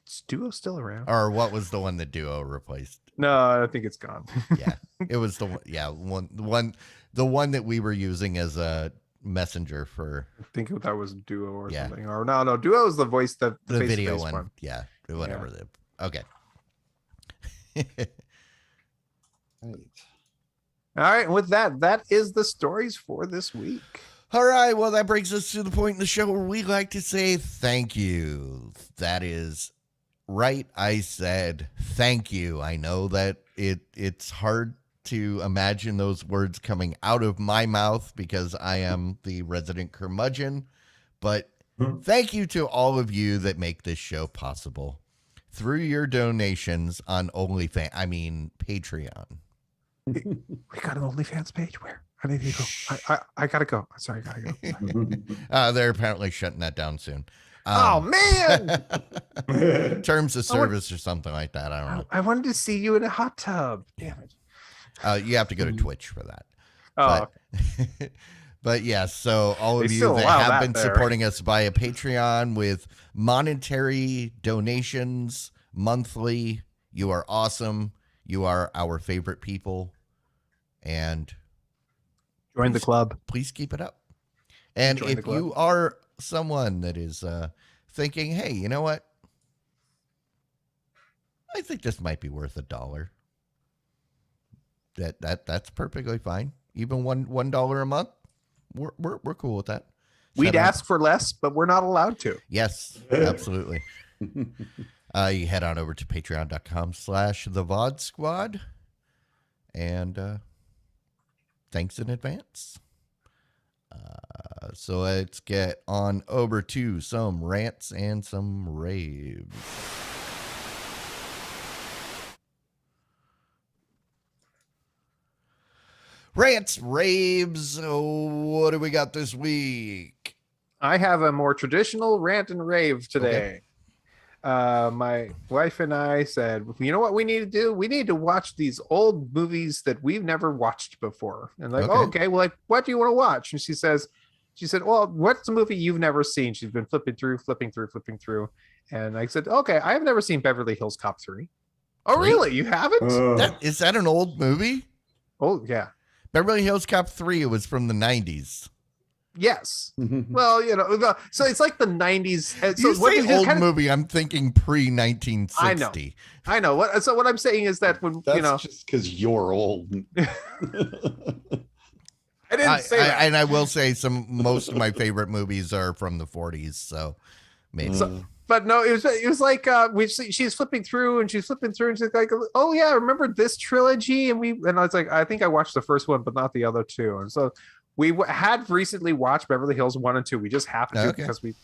Is Duo still around?
Or what was the one that Duo replaced?
No, I think it's gone.
Yeah, it was the one. Yeah, the one that we were using as a messenger for.
I think that was Duo or something. Or no, Duo is the voice that
the video one. Yeah, whatever.
Yeah.
Okay.
All right, and with that is the stories for this week.
All right, well, that brings us to the point in the show where we like to say thank you. That is right. I said thank you. I know that it's hard to imagine those words coming out of my mouth because I am the resident curmudgeon, but thank you to all of you that make this show possible through your donations on Patreon.
We got an OnlyFans page. Where? I need to go. I gotta go. Sorry, I gotta go.
They're apparently shutting that down soon.
Oh man!
Terms of service or something like that. I don't know.
I wanted to see you in a hot tub. Damn it!
You have to go to Twitch for that.
Oh,
but yeah. So all of
They
you
still
that
allow
have
that
been
there,
supporting us via Patreon with monetary donations monthly, you are awesome. You are our favorite people, and
join the club.
Please keep it up. And if you are someone that is thinking, hey, you know what? I think this might be worth $1. That's perfectly fine. Even $1 a month, we're cool with that.
We'd ask for less, but we're not allowed to.
Yes, absolutely. You head on over to patreon.com/thevod squad, and thanks in advance. So let's get on over to some rants and some raves. Rants, raves. What do we got this week?
I have a more traditional rant and rave today.
Okay.
My wife and I said, you know what we need to do? We need to watch these old movies that we've never watched before. And like, okay, well, like, what do you want to watch? And she said, well, what's a movie you've never seen? She's been flipping through. And I said, okay, I've never seen Beverly Hills Cop 3. Oh, really? You haven't?
Is that an old movie?
Oh, yeah.
Beverly Hills Cop 3, it was from the 90s.
Yes. Well, you know, so it's like the 90s. So
you say old movie, I'm thinking pre-1960.
I know. What I'm saying is that when,
that's just because you're old.
I didn't say that.
And I will say most of my favorite movies are from the 40s, so maybe.
But no, it was like she's flipping through and she's like, oh yeah, remember this trilogy? And I was like, I think I watched the first one, but not the other two. And so we had recently watched Beverly Hills 1 and 2. We just happened to because we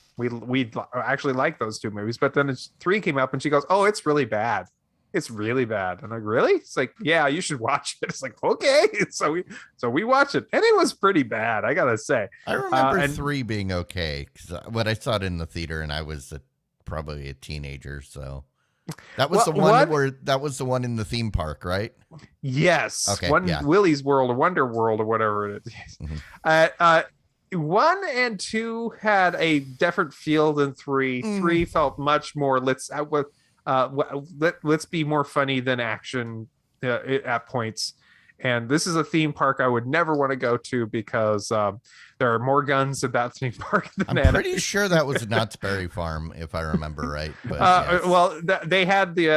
actually like those two movies. But then 3 came up and she goes, oh, it's really bad. It's really bad. I'm like, really? It's like, yeah, you should watch it. It's like, okay. So we watched it, and it was pretty bad, I gotta say.
I remember
and
3 being okay because when I saw it in the theater, and I was probably a teenager, so that was that was the one in the theme park, right?
Yes.
Okay, yeah.
Willy's World or Wonder World or whatever it is.
Mhm.
1 and 2 had a different feel than 3. 3 felt much more let's be more funny than action at points. And this is a theme park I would never want to go to because there are more guns at that theme park than
I'm pretty sure that was Knott's Berry Farm, if I remember right. But yes.
Well, they had the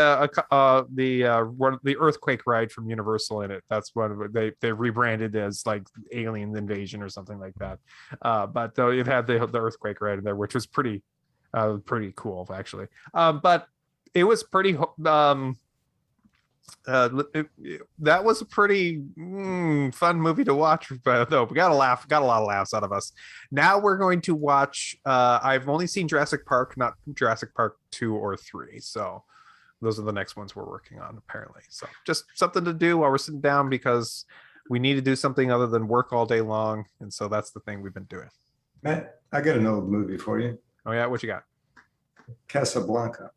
earthquake ride from Universal in it. That's what they rebranded as like Alien Invasion or something like that. But though it had the earthquake ride in there, which was pretty cool actually. But it was pretty. That was a pretty fun movie to watch, but though we got a lot of laughs out of us. Now we're going to watch. I've only seen Jurassic Park, not Jurassic Park 2 or 3. So those are the next ones we're working on, apparently. So just something to do while we're sitting down because we need to do something other than work all day long, and so that's the thing we've been doing.
Matt, I got an old movie for you.
Oh yeah, what you got?
Casablanca.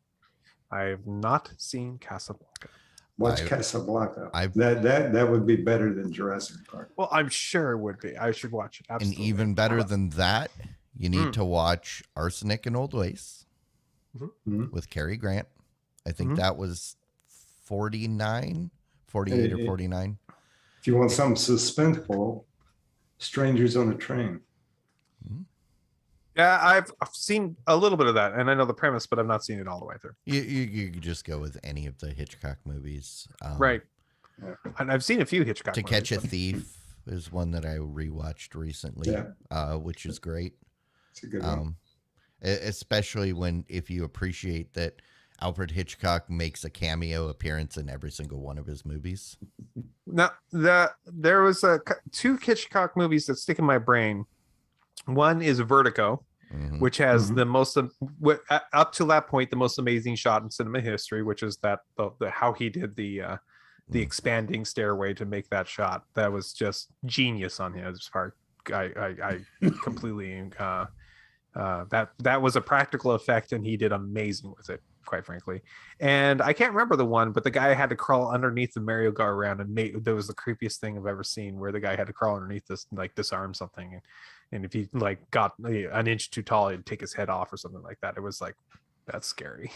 I have not seen Casablanca.
Watch Casablanca. That would be better than Jurassic Park.
Well, I'm sure it would be. I should watch it. Absolutely.
And even better than that, you need to watch Arsenic and Old Lace with Cary Grant. I think that was 48 or 49.
If you want something suspenseful, Strangers on a Train.
Yeah, I've seen a little bit of that, and I know the premise, but I've not seen it all the way through.
You could just go with any of the Hitchcock movies.
Right. And I've seen a few Hitchcock
To
movies.
Catch a Thief is one that I rewatched recently, which is great.
It's a good one.
Especially if you appreciate that Alfred Hitchcock makes a cameo appearance in every single one of his movies.
Now, there was 2 Hitchcock movies that stick in my brain. One is Vertigo, which has the most up to that point the most amazing shot in cinema history, which is that the how he did the expanding stairway to make that shot. That was just genius on his part. I completely that was a practical effect, and he did amazing with it, quite frankly. And I can't remember the one, but the guy had to crawl underneath the merry-go-round, and that was the creepiest thing I've ever seen, where the guy had to crawl underneath this, like disarm something, and if he like got an inch too tall, he'd take his head off or something like that. It was like, that's scary.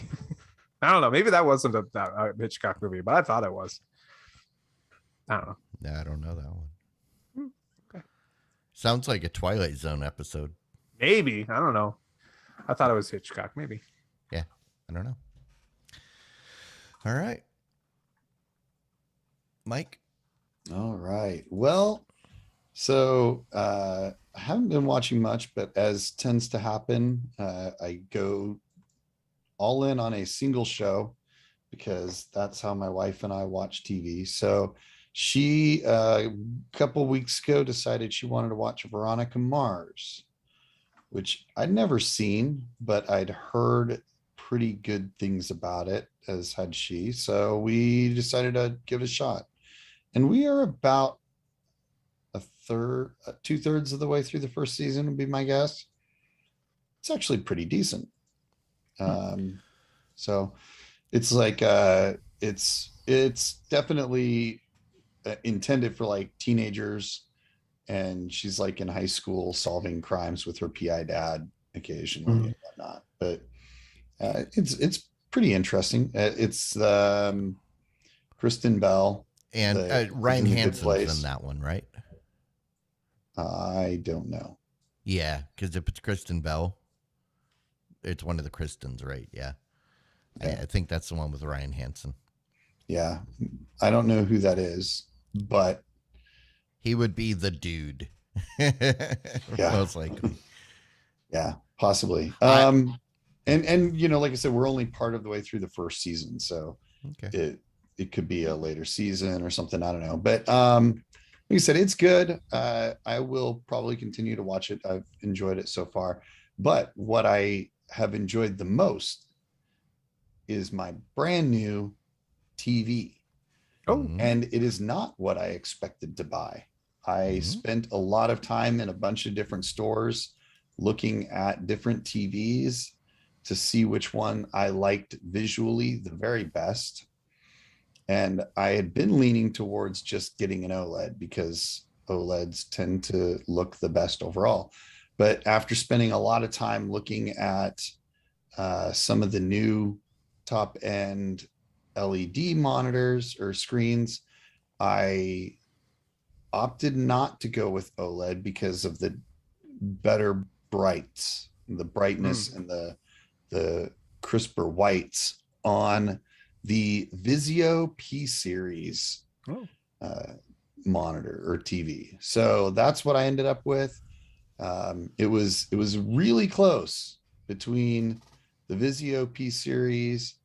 I don't know. Maybe that wasn't a Hitchcock movie, but I thought it was. I don't know.
Yeah, I don't know that one.
Okay.
Sounds like a Twilight Zone episode.
Maybe. I don't know. I thought it was Hitchcock. Maybe.
Yeah, I don't know. All right. Mike?
All right. Well, so I haven't been watching much, but as tends to happen, I go all in on a single show because that's how my wife and I watch TV. So she, a couple weeks ago, decided she wanted to watch Veronica Mars, which I'd never seen, but I'd heard pretty good things about it, as had she. So we decided to give it a shot. And we are about two-thirds of the way through the first season, would be my guess. It's actually pretty decent. So it's like it's definitely intended for like teenagers, and she's like in high school solving crimes with her PI dad occasionally and whatnot. But it's pretty interesting. It's Kristen Bell
and Ryan Hansen's in that one, right?
I don't know.
Yeah, because if it's Kristen Bell, it's one of the Kristens, right? Yeah. I think that's the one with Ryan Hansen.
Yeah. I don't know who that is, but
he would be the dude.
Yeah.
Most likely.
Yeah, possibly. And you know, like I said, we're only part of the way through the first season, so
okay.
It could be a later season or something. I don't know. But like I said, it's good. I will probably continue to watch it. I've enjoyed it so far. But what I have enjoyed the most is my brand new TV.
Oh,
And it is not what I expected to buy. I spent a lot of time in a bunch of different stores looking at different TVs to see which one I liked visually the very best. And I had been leaning towards just getting an OLED because OLEDs tend to look the best overall. But after spending a lot of time looking at some of the new top end LED monitors or screens, I opted not to go with OLED because of the better brights, the brightness and the crisper whites on the Vizio P series monitor or TV. So that's what I ended up with. It was really close between the Vizio P series,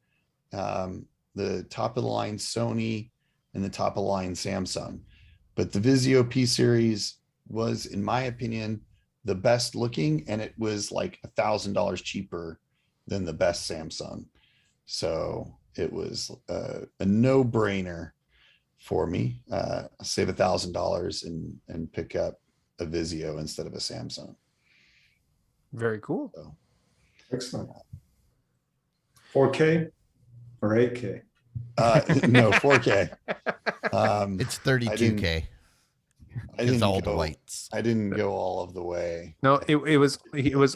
the top of the line Sony, and the top of the line Samsung. But the Vizio P series was, in my opinion, the best looking, and it was like $1,000 cheaper than the best Samsung. So it was a no-brainer for me. Save $1,000 and pick up a Vizio instead of a Samsung.
very cool.
So,
Excellent. 4K or 8K?
no, 4K.
It's 32K.
I
It's
didn't
all the
go,
whites.
I didn't go all of the way.
No, it was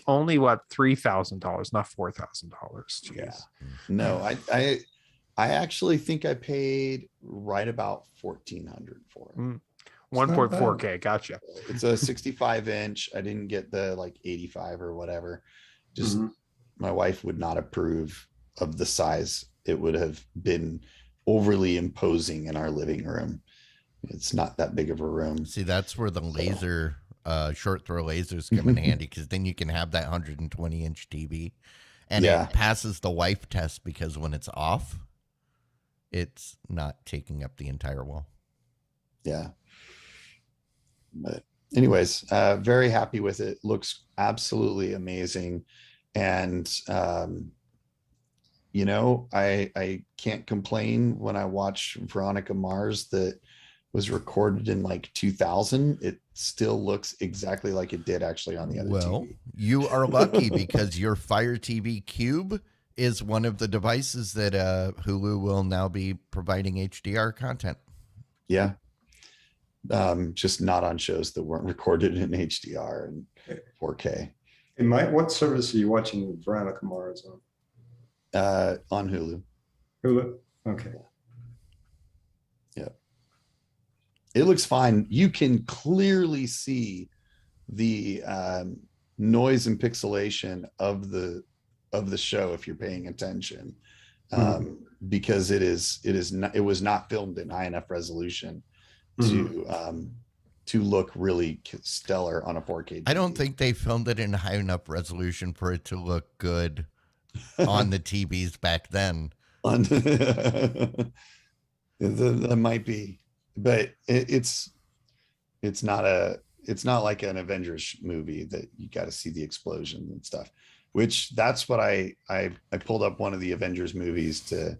only what, $3,000, not $4,000.
Yeah. No, I actually think I paid right about $1,400 for it.
1.4K. Gotcha.
It's a 65 inch. I didn't get the like 85 or whatever. Just my wife would not approve of the size. It would have been overly imposing in our living room. It's not that big of a room.
See, that's where the laser, short throw lasers come in handy, because then you can have that 120-inch TV, and it passes the wife test because when it's off, it's not taking up the entire wall.
Yeah. But anyways, very happy with it. Looks absolutely amazing. And, you know, I can't complain when I watch Veronica Mars that was recorded in like 2000. It still looks exactly like it did actually on the other TV.
You are lucky because your Fire TV Cube is one of the devices that Hulu will now be providing HDR content.
Yeah. Just not on shows that weren't recorded in HDR and 4K.
Hey, Mike, what service are you watching Veronica Mars on?
On Hulu.
Hulu? Okay.
Yeah. It looks fine. You can clearly see the noise and pixelation of the show if you're paying attention, because it was not filmed in high enough resolution to look really stellar on a 4K TV.
I don't think they filmed it in high enough resolution for it to look good on the TVs back then.
That might be, but it's not like an Avengers movie that you got to see the explosion and stuff, which that's what I pulled up one of the Avengers movies to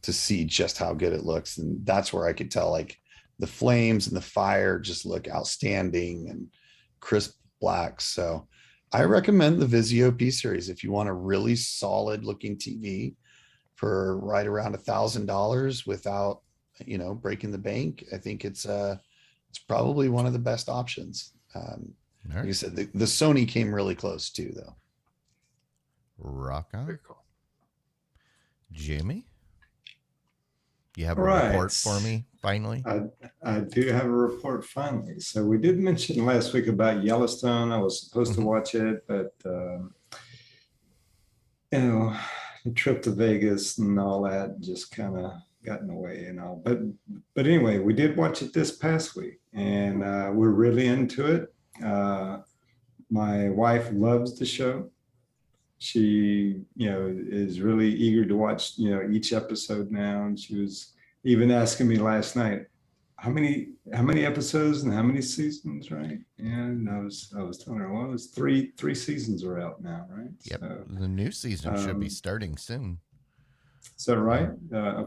see just how good it looks. And that's where I could tell, like, the flames and the fire just look outstanding and crisp blacks. So I recommend the Vizio P series if you want a really solid looking TV for right around $1,000 without, you know, breaking the bank. I think it's probably one of the best options. Like I said, the Sony came really close too, though.
Rock on.
Very cool.
Jamie, you have a
Right.
report for me finally?
I do have a report finally. So we did mention last week about Yellowstone. I was supposed to watch it, but you know, the trip to Vegas and all that just kind of got in the way, you know. But anyway, we did watch it this past week, and we're really into it. My wife loves the show. She, you know, is really eager to watch, you know, each episode now, and she was even asking me last night, how many episodes and how many seasons, right? And I was telling her, well, it's three seasons are out now, right?
Yep.
So,
The new season should be starting soon.
Is that right?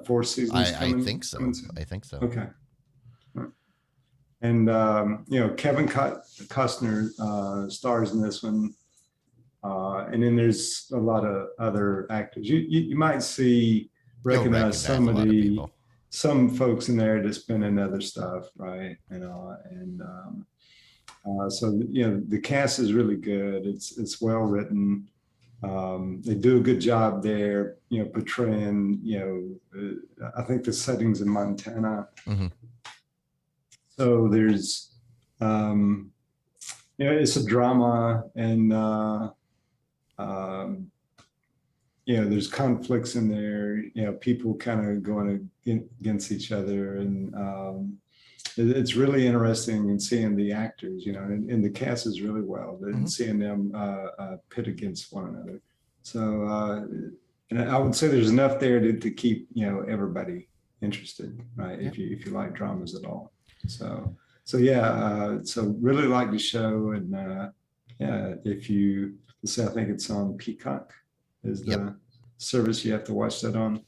4 seasons
I
coming?
think so.
coming soon?
I think so.
Okay. And, Kevin Costner stars in this one. And then there's a lot of other actors. You might
You'll
recognize some
a
of
lot
the
people.
some folks in there that's been in other stuff, right? So the cast is really good. It's well written. They do a good job there, portraying. I think the setting's in Montana.
Mm-hmm.
So there's, it's a drama, and there's conflicts in there. People kind of going against each other, and it's really interesting in seeing the actors, and the cast is really well, and seeing them pit against one another. So, and I would say there's enough there to keep everybody interested, right?
Yeah.
If you like dramas at all. So really like the show, and if you say, I think it's on Peacock is the service you have to watch that on.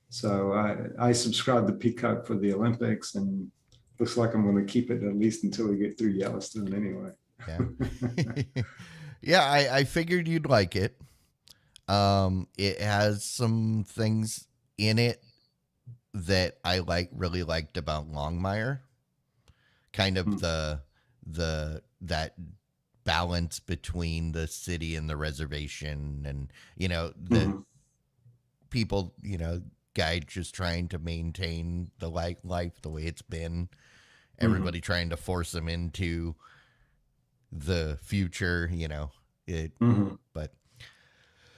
So I subscribe to Peacock for the Olympics, and looks like I'm going to keep it at least until we get through Yellowstone anyway.
Yeah. Yeah, I figured you'd like it. It has some things in it that I really liked about Longmire. Kind of that balance between the city and the reservation, and the people, guy just trying to maintain the life the way it's been. Everybody trying to force them into the future, but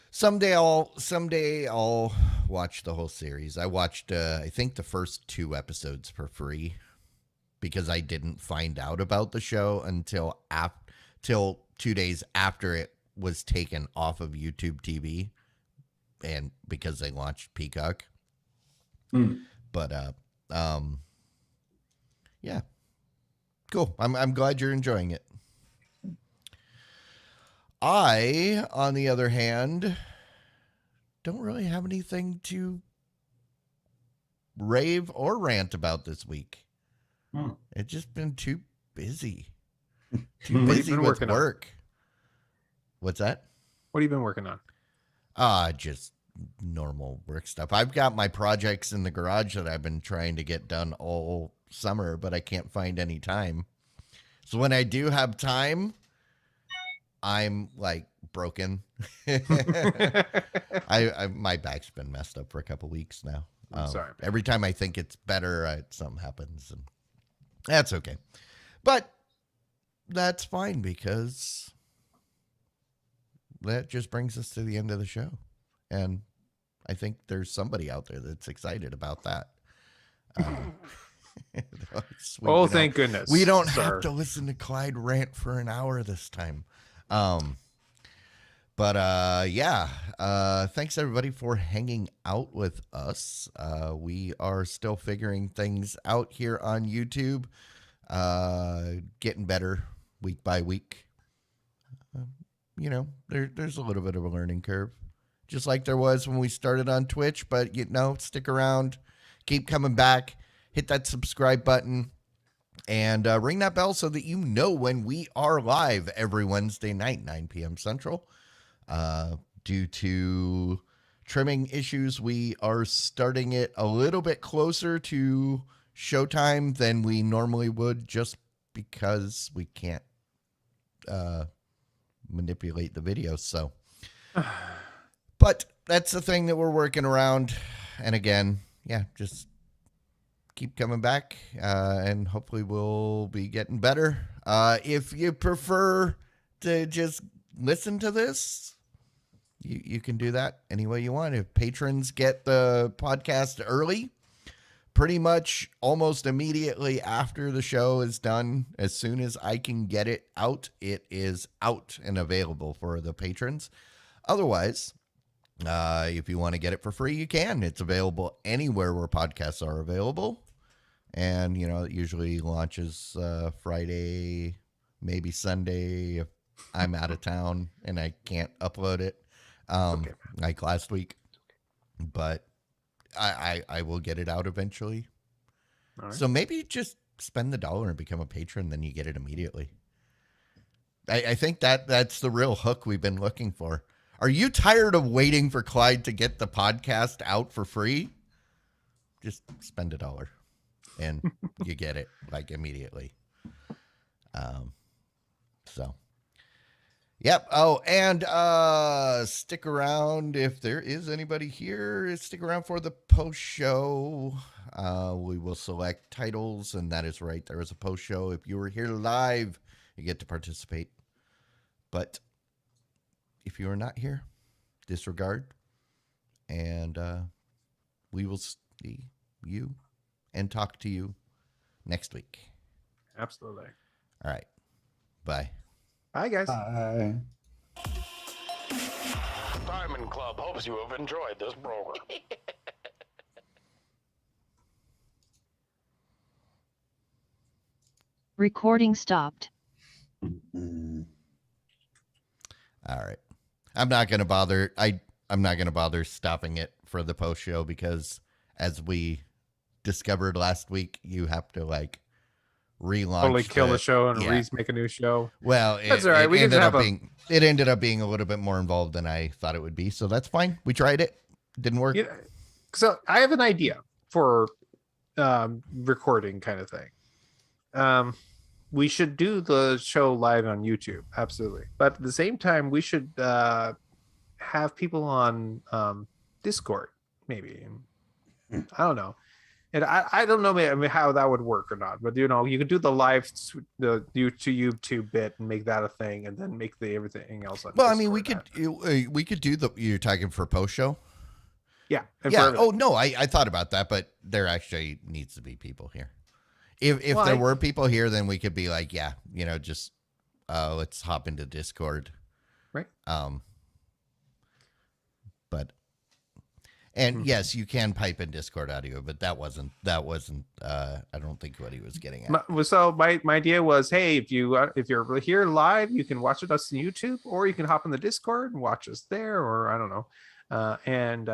someday I'll watch the whole series. I watched I think the first 2 episodes for free, because I didn't find out about the show until 2 days after it was taken off of YouTube TV, and because they launched Peacock. But yeah, cool. I'm glad you're enjoying it. I, on the other hand, don't really have anything to rave or rant about this week. It's just been too busy. Too busy with work. What's that?
What have you been working on?
Just normal work stuff. I've got my projects in the garage that I've been trying to get done all summer, but I can't find any time. So when I do have time, I'm like broken. My back's been messed up for a couple weeks now.
Sorry.
Every time I think it's better, something happens, and that's okay. But that's fine, because that just brings us to the end of the show. And I think there's somebody out there that's excited about that.
Thank goodness.
We don't have to listen to Clyde rant for an hour this time. Thanks everybody for hanging out with us. We are still figuring things out here on YouTube, getting better week by week. There's a little bit of a learning curve, just like there was when we started on Twitch, but stick around, keep coming back, hit that subscribe button, and ring that bell so that you know when we are live every Wednesday night, 9 p.m. Central. Due to trimming issues, we are starting it a little bit closer to showtime than we normally would, just because we can't manipulate the video. So, but that's the thing that we're working around. And again, just keep coming back, and hopefully we'll be getting better. If you prefer to just listen to this, you can do that any way you want. If patrons get the podcast early, pretty much almost immediately after the show is done, as soon as I can get it out, it is out and available for the patrons. Otherwise, if you want to get it for free, you can. It's available anywhere where podcasts are available. And, it usually launches Friday, maybe Sunday if I'm out of town and I can't upload it, like last week. But I will get it out eventually.
All right.
So maybe just spend the $1 and become a patron, then you get it immediately. I think that's the real hook we've been looking for. Are you tired of waiting for Clyde to get the podcast out for free? Just spend $1 and you get it like immediately. So, yep. Oh, and stick around if there is anybody here. Stick around for the post show. We will select titles, and that is right. There is a post show. If you were here live, you get to participate. But if you are not here, disregard, and we will see you and talk to you next week.
Absolutely.
All right. Bye.
Bye, guys.
Bye.
Diamond Club hopes you have enjoyed this program.
Recording stopped.
Mm.
All right. I'm not going to bother. I'm not going to bother stopping it for the post show because as we discovered last week, you have to like relaunch.
Totally kill the show and
yeah.
make a new show.
Well,
That's all right. We
ended
just
up
have
being it ended up being a little bit more involved than I thought it would be. So that's fine. We tried it. Didn't work.
Yeah. So I have an idea for recording kind of thing. We should do the show live on YouTube, absolutely. But at the same time, we should have people on Discord, maybe. I don't know. And I don't know how that would work or not. But, you know, you could do the live, the YouTube bit and make that a thing and then make everything else on
Well, I
Discord
mean, we could do you're talking for post show.
Yeah.
Yeah. Oh, no, I thought about that, but there actually needs to be people here. If
Well,
there were people here, then we could be like, yeah, you know, just let's hop into Discord.
Right.
But yes, you can pipe in Discord audio, but that wasn't I don't think what he was getting at.
So my idea was, hey, if you're here live, you can watch us on YouTube, or you can hop in the Discord and watch us there, or I don't know. And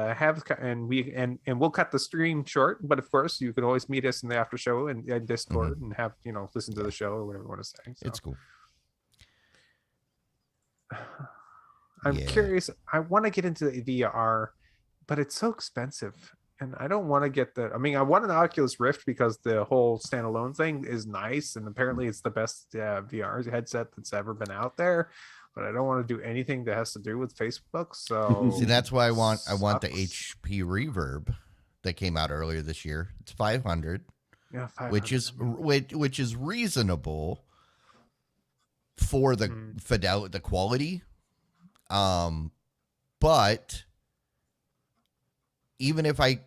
we'll cut the stream short, but of course you can always meet us in the after show and Discord and have, you know, listen to the show or whatever you want to say. So.
It's cool.
I'm curious. I want to get into the VR, but it's so expensive, and I don't want to get I want an Oculus Rift because the whole standalone thing is nice, and apparently it's the best VR headset that's ever been out there. But I don't want to do anything that has to do with Facebook. So
see, that's why I want the HP Reverb that came out earlier this year. It's 500,
yeah, 500.
which is reasonable for the the quality. But even if I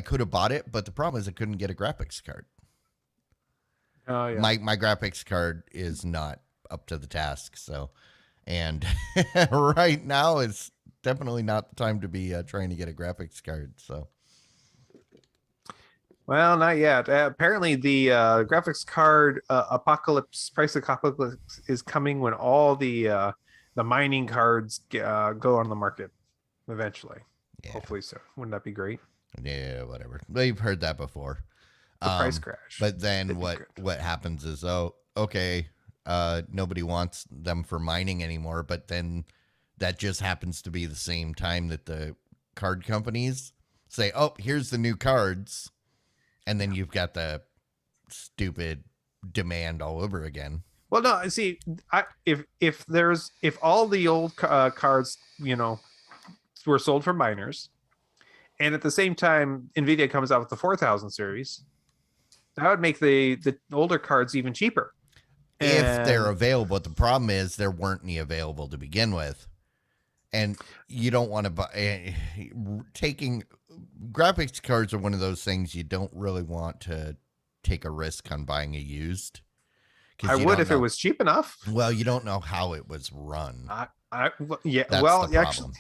could have bought it, but the problem is I couldn't get a graphics card.
Oh yeah.
My graphics card is not up to the task. So, and right now is definitely not the time to be trying to get a graphics card. So,
well, not yet. Apparently, the graphics card price apocalypse is coming when all the mining cards go on the market eventually.
yeah.
Hopefully, so wouldn't that be great?
Yeah, whatever. We've heard that before.
The price crash.
But then what happens is, okay, nobody wants them for mining anymore. But then that just happens to be the same time that the card companies say, oh, here's the new cards. And then you've got the stupid demand all over again.
Well, no, see, if all the old cards, you know, were sold for miners, and at the same time Nvidia comes out with the 4000 series, that would make the older cards even cheaper
if they're available. But the problem is there weren't any available to begin with, and you don't want to buy. Taking graphics cards are one of those things you don't really want to take a risk on buying a used.
I would if it was cheap enough.
Well, you don't know how it was run.
Yeah.
That's
well,
the
actually,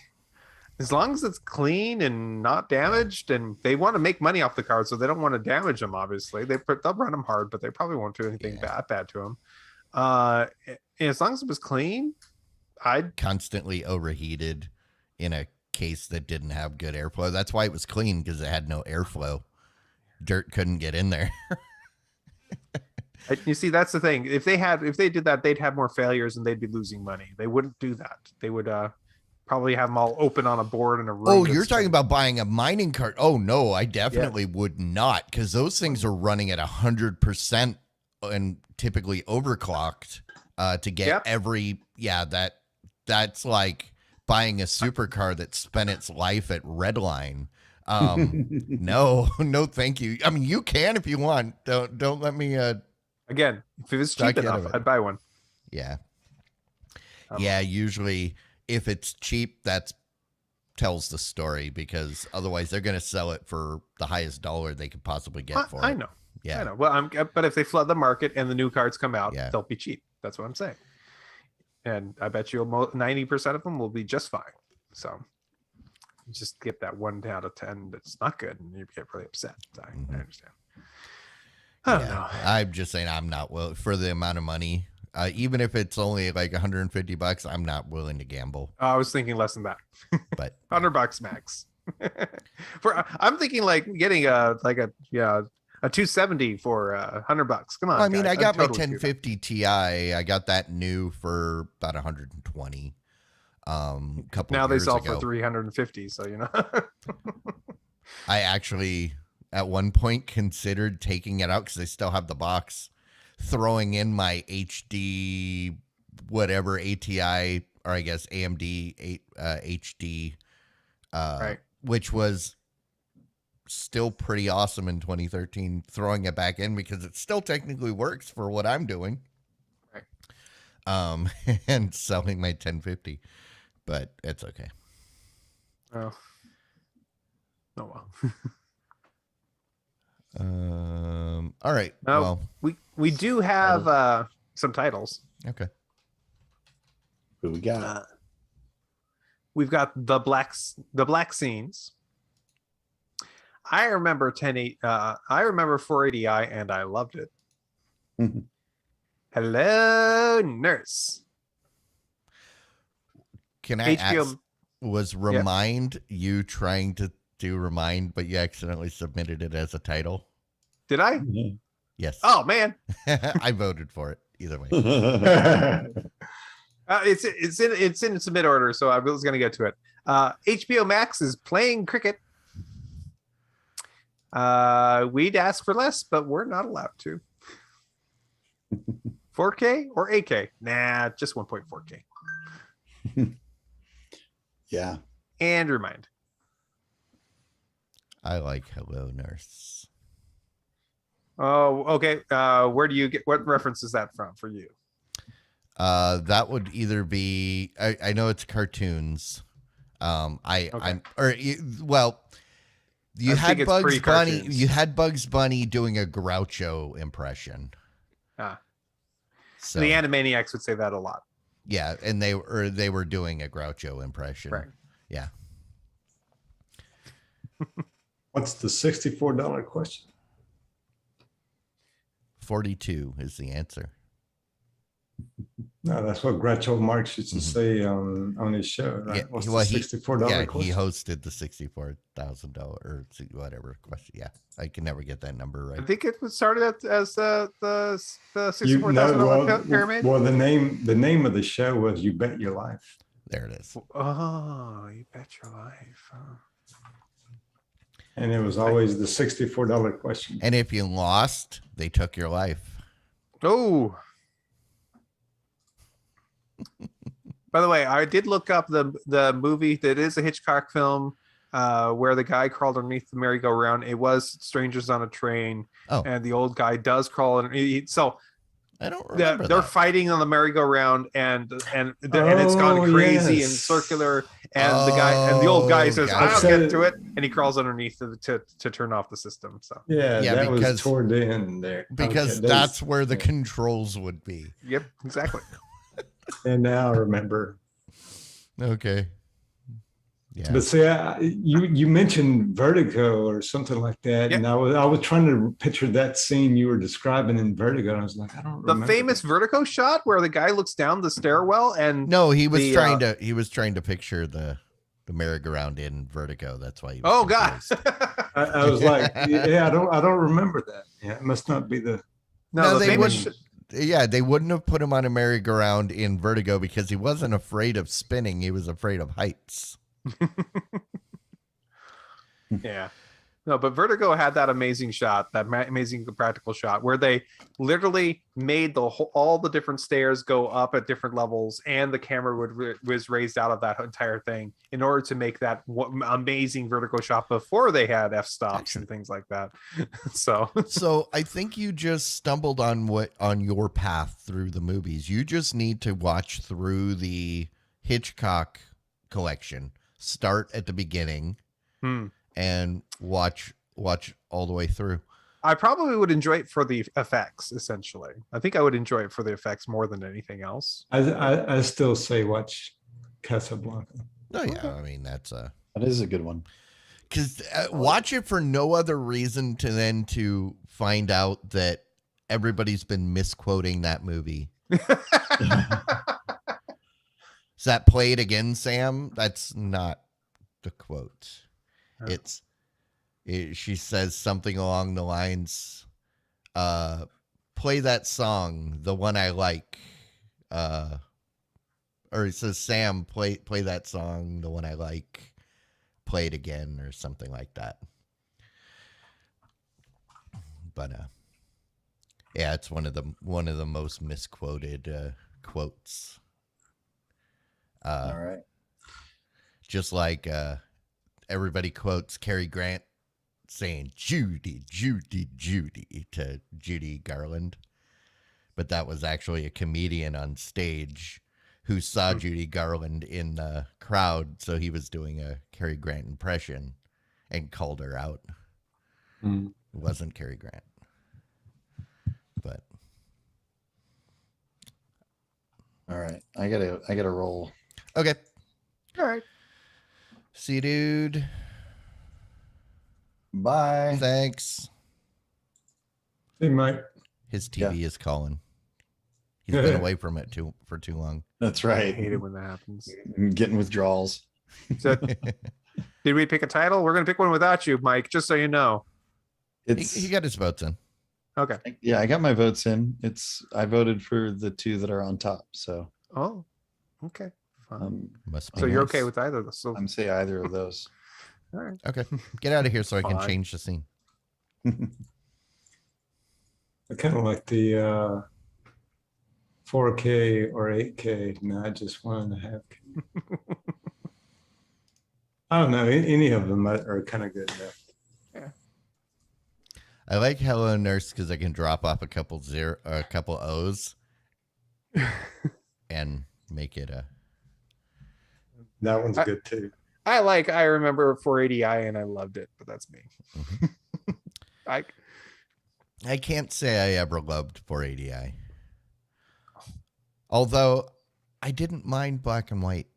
as long as it's clean and not damaged, and they want to make money off the cards, so they don't want to damage them. Obviously, they'll run them hard, but they probably won't do anything bad to them. As long as it was clean, I'd
constantly overheated in a case that didn't have good airflow. That's why it was clean, because it had no airflow. Dirt couldn't get in there.
You see, that's the thing. If they did that, they'd have more failures and they'd be losing money. They wouldn't do that. They would probably have them all open on a board in a room.
Oh, you're talking about buying a mining cart. Oh no, I definitely would not, because those things are running at 100% and typically overclocked to get every. Yeah, that's like buying a supercar that spent its life at Redline. No, thank you. I mean, you can if you want. Don't let me.
Again, if it was cheap enough, I'd buy one.
Yeah. Yeah, usually if it's cheap, that tells the story, because otherwise they're going to sell it for the highest dollar they could possibly get for it.
I know.
Yeah.
I know. Well, but if they flood the market and the new cards come out, they'll be cheap. That's what I'm saying. And I bet you 90% of them will be just fine. So just get that 1 out of 10 that's not good, and you get really upset. I understand. I don't know.
I'm just saying, I'm not willing for the amount of money. Even if it's only like $150, I'm not willing to gamble.
I was thinking less than that,
but
$100 max. I'm thinking like getting a 270 for $100. Come on.
I mean,
guys.
I got my
totally
1050 Ti. I got that new for about 120. Couple
now they
years
sell
ago.
for 350. So
I actually at one point considered taking it out because I still have the box, throwing in my HD whatever ATI, or I guess AMD HD,
right,
which was still pretty awesome in 2013, throwing it back in because it still technically works for what I'm doing.
Right.
And selling my 1050, but it's okay.
Oh well.
All right.
Well, we do have some titles.
Okay.
Who we got?
We've got the black scenes. I remember 1080. I remember 480i, and I loved it. Helloooooo Nurse.
Can I
HBO
ask? Was Remind you trying to do Remind, but you accidentally submitted it as a title?
Did I?
Yes.
Oh man,
I voted for it either way.
It's in submit order, so I was going to get to it. HBO Max is playing cricket. We'd ask for less, but we're not allowed to. 4K or 8K? Nah, just 1.4K.
Yeah.
And Remind.
I like Helloooooo Nurse.
Oh, okay. Where do you get, what reference is that from for you?
That would either be, I know it's cartoons. You had Bugs Bunny. You had Bugs Bunny doing a Groucho impression.
So the Animaniacs would say that a lot.
Yeah, and they were doing a Groucho impression.
Right.
Yeah.
What's the $64 question?
42 is the answer.
No, that's what Groucho Marx used to say on his show. Right?
Yeah,
What's
well,
the $64 question?
he hosted the $64,000 or whatever question. Yeah, I can never get that number right.
I think it was started as the $64,000 pyramid.
Well, the name of the show was "You Bet Your Life."
There it is.
Oh, you bet your life. Oh.
And it was always the $64 question.
And if you lost, they took your life.
Oh. By the way, I did look up the movie that is a Hitchcock film where the guy crawled underneath the merry-go-round. It was Strangers on a Train.
Oh.
And the old guy does crawl underneath. So
I don't remember
they're
that.
fighting on the merry-go-round and it's gone crazy and circular. And the old guy says, "I'll get to it," and he crawls underneath to turn off the system. So
yeah, that was toward the end there.
Because that's where the controls would be.
Yep, exactly.
And now I remember.
Okay. Yeah.
But see, you mentioned Vertigo or something like that, and I was trying to picture that scene you were describing in Vertigo. And I was like, I don't remember.
The famous Vertigo shot where the guy looks down the stairwell and
no, he was trying to picture the the merry-go-round in Vertigo. That's why. He was
Oh God.
confused.
I was like, yeah, I don't remember that. Yeah, it must not be the.
No,
they
they
wouldn't. Yeah, they wouldn't have put him on a merry-go-round in Vertigo because he wasn't afraid of spinning. He was afraid of heights.
Yeah. No, but Vertigo had that amazing shot, that amazing practical shot where they literally made all the different stairs go up at different levels, and the camera was raised out of that entire thing in order to make that amazing Vertigo shot before they had f-stops and things like that. So
I think you just stumbled on your path through the movies. You just need to watch through the Hitchcock collection. Start at the beginning. And watch all the way through.
I probably would enjoy it for the effects. Essentially, I think I would enjoy it for the effects more than anything else.
I still say watch Casablanca.
Oh yeah, I mean that
is a good one.
Because watch it for no other reason to find out that everybody's been misquoting that movie. Is that played again, Sam? That's not the quote. She says something along the lines, play that song, the one I like. Or it says, Sam, play that song, the one I like, play it again, or something like that. But yeah, it's one of the most misquoted quotes.
All right.
Just like everybody quotes Cary Grant saying Judy, Judy, Judy to Judy Garland. But that was actually a comedian on stage who saw Judy Garland in the crowd. So he was doing a Cary Grant impression and called her out. It wasn't Cary Grant. But
all right. I gotta roll.
okay.
All right.
See you, dude.
Bye.
Thanks.
Hey, Mike.
His TV is calling. He's been away from it for too long.
That's
I
right.
hate it when that happens.
I'm getting withdrawals.
So, did we pick a title? We're gonna pick one without you, Mike. Just so you know.
He got his votes in.
Okay.
Yeah, I got my votes in. I voted for the two that are on top. So
Oh. Okay. Fine.
Must be
So you're
nice.
okay with either of those? So,
I'm say either of those.
all right.
Okay. Get out of here so I can
Fine.
change the scene.
I kind of like the 4K or 8K, not just 1.5K. I don't know. Any of them are kind of good.
Yeah.
I like Helloooooo Nurse because I can drop off a couple O's and make it a.
That one's good too.
I remember 480i and I loved it, but that's me.
I can't say I ever loved 480i. Although I didn't mind black and white.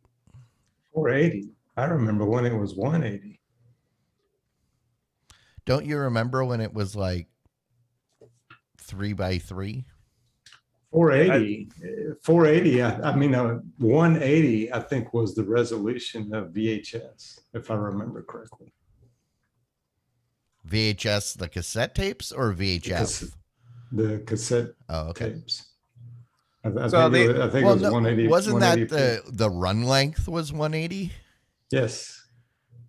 480. I remember when it was 180.
Don't you remember when it was like 3x3?
480. I mean, 180, I think, was the resolution of VHS, if I remember correctly.
VHS, the cassette tapes, or VHF?
The cassette
okay.
tapes. I think
So
it was 180.
Wasn't
180p.
that the run length was 180?
Yes.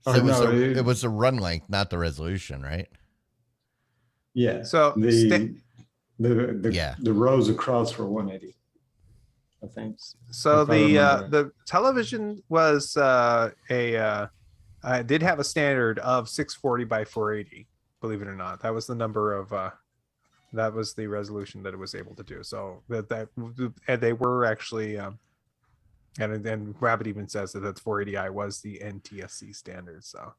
So
Or
it was,
no,
it was the run length, not the resolution, right?
Yeah.
So
the
Yeah.
the rows across were 180. I think.
So
If I remember.
the television was did have a standard of 640 by 480. Believe it or not, that was the number of that was the resolution that it was able to do. So and they were actually and then Rabbit even says that 480i was the NTSC standard. So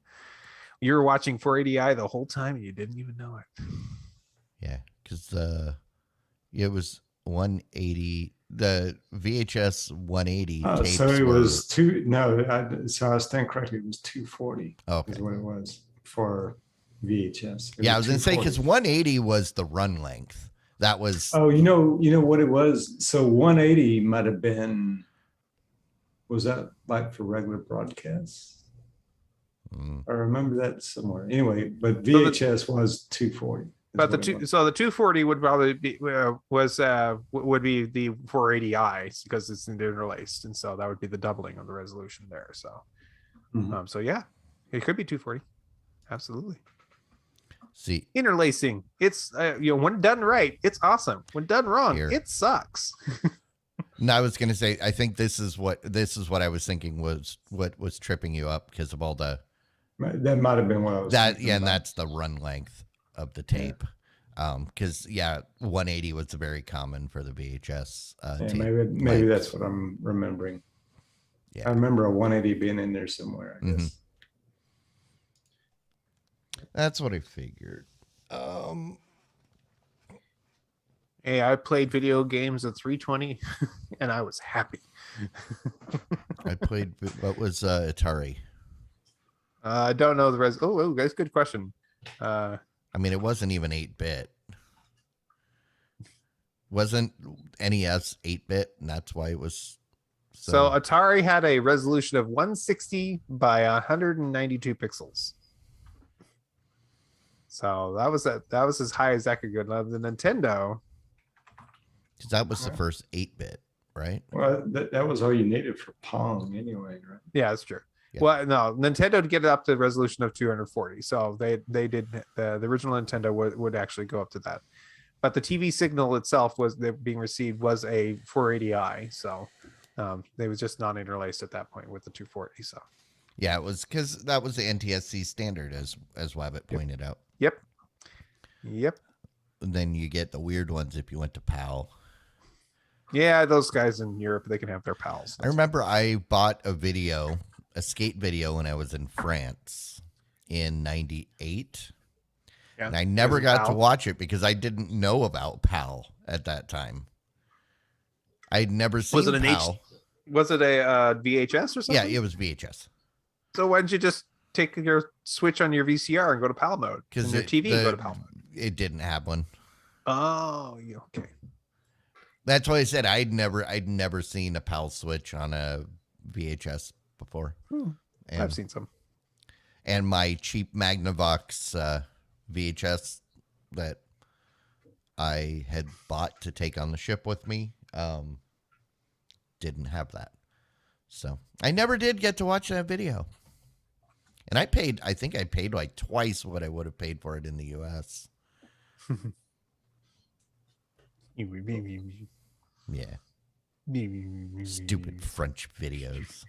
you were watching 480i the whole time and you didn't even know it.
Yeah, because it was 180. The VHS 180.
So
tapes
it
were-
was so I stand correctly. It was 240.
Okay.
Is what it was for VHS. It
Yeah, I was gonna say
240.
because 180 was the run length. That was
Oh, you know what it was. So 180 might have been. Was that like for regular broadcasts? I remember that somewhere. Anyway, but VHS was 240.
But the 240 would probably be would be the 480i because it's interlaced, and so that would be the doubling of the resolution there. So, so yeah, it could be 240. Absolutely.
See,
interlacing, it's when done right, it's awesome. When done wrong, it sucks.
No, I was going to say, I think this is what I was thinking was what was tripping you up because of all the.
That might have been what I was.
And that's the run length of the tape. Because 180 was very common for the VHS. Tape.
Maybe that's what I'm remembering. Yeah, I remember a 180 being in there somewhere. I guess.
That's what I figured.
Hey, I played video games at 320, and I was happy.
I played. What was Atari?
I don't know the res. Oh, guys, good question.
I mean, it wasn't even 8-bit. Wasn't NES 8-bit, and that's why it was.
So Atari had a resolution of 160 by 192 pixels. So that was as high as that could go. Now the Nintendo.
Because that was the first 8-bit, right?
Well, that was all you needed for Pong anyway, right?
Yeah, that's true.
Yeah.
Well, no, Nintendo to get it up to the resolution of 240. So they did the original Nintendo would actually go up to that. But the TV signal itself being received was a 480i. So they was just not interlaced at that point with the 240. So
yeah, it was because that was the NTSC standard, as Wabbit pointed out.
Yep.
And then you get the weird ones if you went to PAL.
Yeah, those guys in Europe, they can have their pals.
I remember I bought a skate video when I was in France in 98. Yeah, and I never got to watch it because I didn't know about PAL at that time. I'd never seen PAL.
Was it a VHS or something?
Yeah, it was VHS.
So why didn't you just take your switch on your VCR and go to PAL mode? Because your TV go to PAL mode.
It didn't have one.
Oh, okay.
That's why I said I'd never seen a PAL switch on a VHS before.
I've seen some.
And my cheap Magnavox VHS that I had bought to take on the ship with me didn't have that. So I never did get to watch that video. And I think I paid like twice what I would have paid for it in the US. Yeah. Stupid French videos.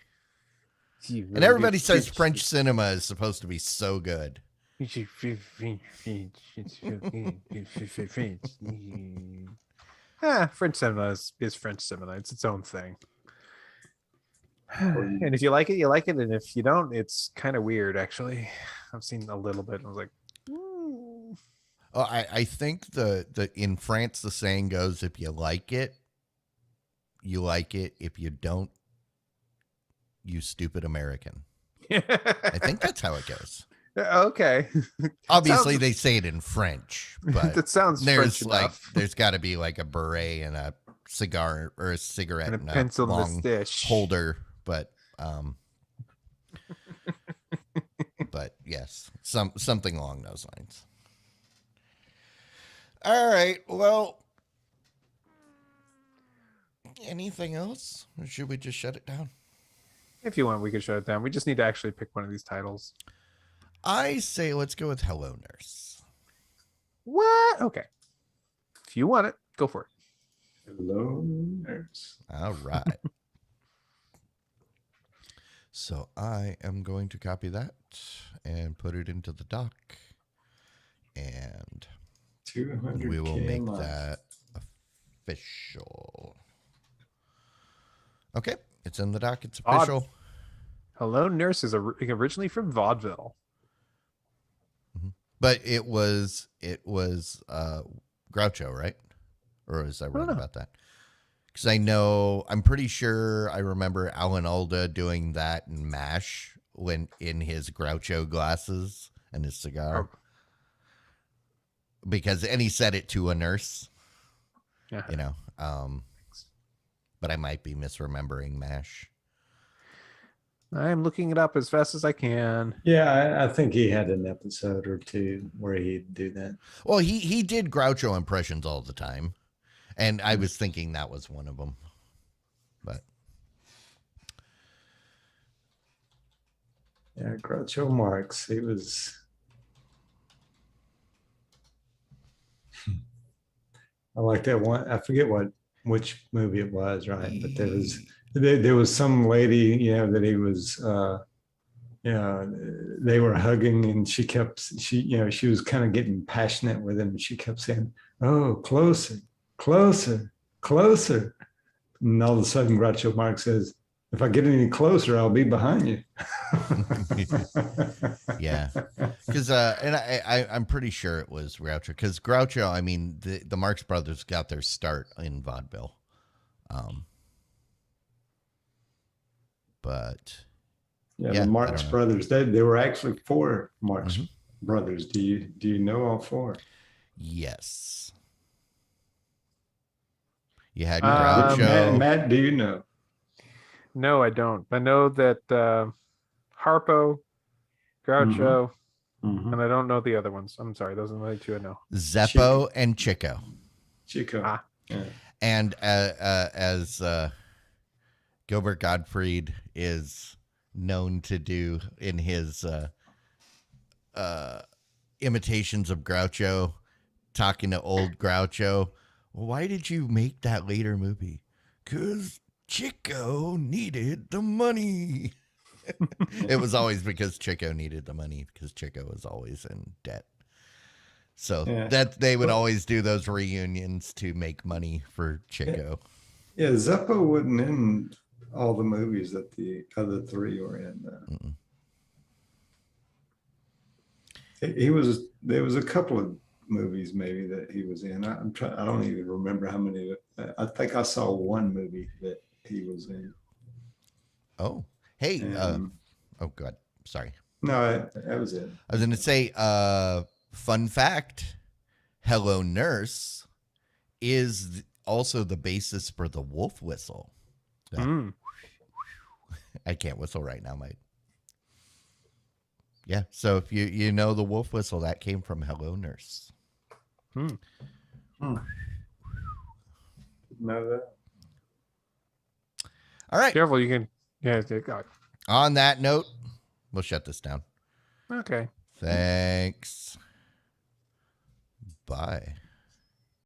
And everybody says French cinema is supposed to be so good.
French cinema is French cinema. It's its own thing. And if you like it, you like it. And if you don't, it's kind of weird, actually. I've seen a little bit and I was like, ooh.
Oh, I think the in France, the saying goes, if you like it, you like it. If you don't, you stupid American. I think that's how it goes.
Okay.
Obviously, they say it in French, but
that sounds
there's
French
like
enough.
There's got to be like a beret and a cigar or a cigarette
and a pencil
long
mustache
holder, but but yes, something along those lines. All right. Well, anything else, or should we just shut it down?
If you want, we could shut it down. We just need to actually pick one of these titles.
I say let's go with Helloooooo Nurse.
What? Okay. If you want it, go for it.
Helloooooo Nurse.
All right. So I am going to copy that and put it into the doc. And we will make that official. Okay. It's in the doc. It's official.
Helloooooo Nurse is originally from vaudeville.
But it was Groucho, right? Or is I wrong about that? Because I'm pretty sure I remember Alan Alda doing that in MASH when in his Groucho glasses and his cigar. And he said it to a nurse, but I might be misremembering MASH.
I'm looking it up as fast as I can.
Yeah, I think he had an episode or two where he'd do that.
Well, he did Groucho impressions all the time, and I was thinking that was one of them. But
Yeah, Groucho Marx. He was. I like that one. I forget which movie it was, right? But there was some lady, that he was. They were hugging, and she was kind of getting passionate with him. And she kept saying, "Oh, closer, closer, closer." And all of a sudden, Groucho Marx says, "If I get any closer, I'll be behind you."
yeah, because and I'm pretty sure it was Groucho, because Groucho, I mean, the Marx Brothers got their start in vaudeville, but
the Marx Brothers. They were actually 4 Marx Brothers. Do you know all 4?
Yes. You had Groucho.
Matt, do you know?
No, I don't. I know that Harpo, Groucho, and I don't know the other ones. I'm sorry. Those are the only 2 I know.
Zeppo and Chico.
Chico. Yeah.
And as Gilbert Gottfried is known to do in his imitations of Groucho, talking to old Groucho, why did you make that later movie? 'Cause Chico needed the money. It was always because Chico needed the money, because Chico was always in debt. So that they would always do those reunions to make money for Chico.
Yeah, Zeppo wasn't in all the movies that the other 3 were in. There was a couple of movies maybe that he was in. I don't even remember how many. I think I saw one movie that he was in.
Oh, hey. Oh, God. Sorry.
No, that was it.
I was going to say, fun fact, Hello Nurse is also the basis for the wolf whistle. I can't whistle right now, mate. Yeah, so if you know the wolf whistle, that came from Hello Nurse.
Know that.
All right.
Careful, you can. Yeah, go.
On that note, we'll shut this down.
Okay.
Thanks. Bye.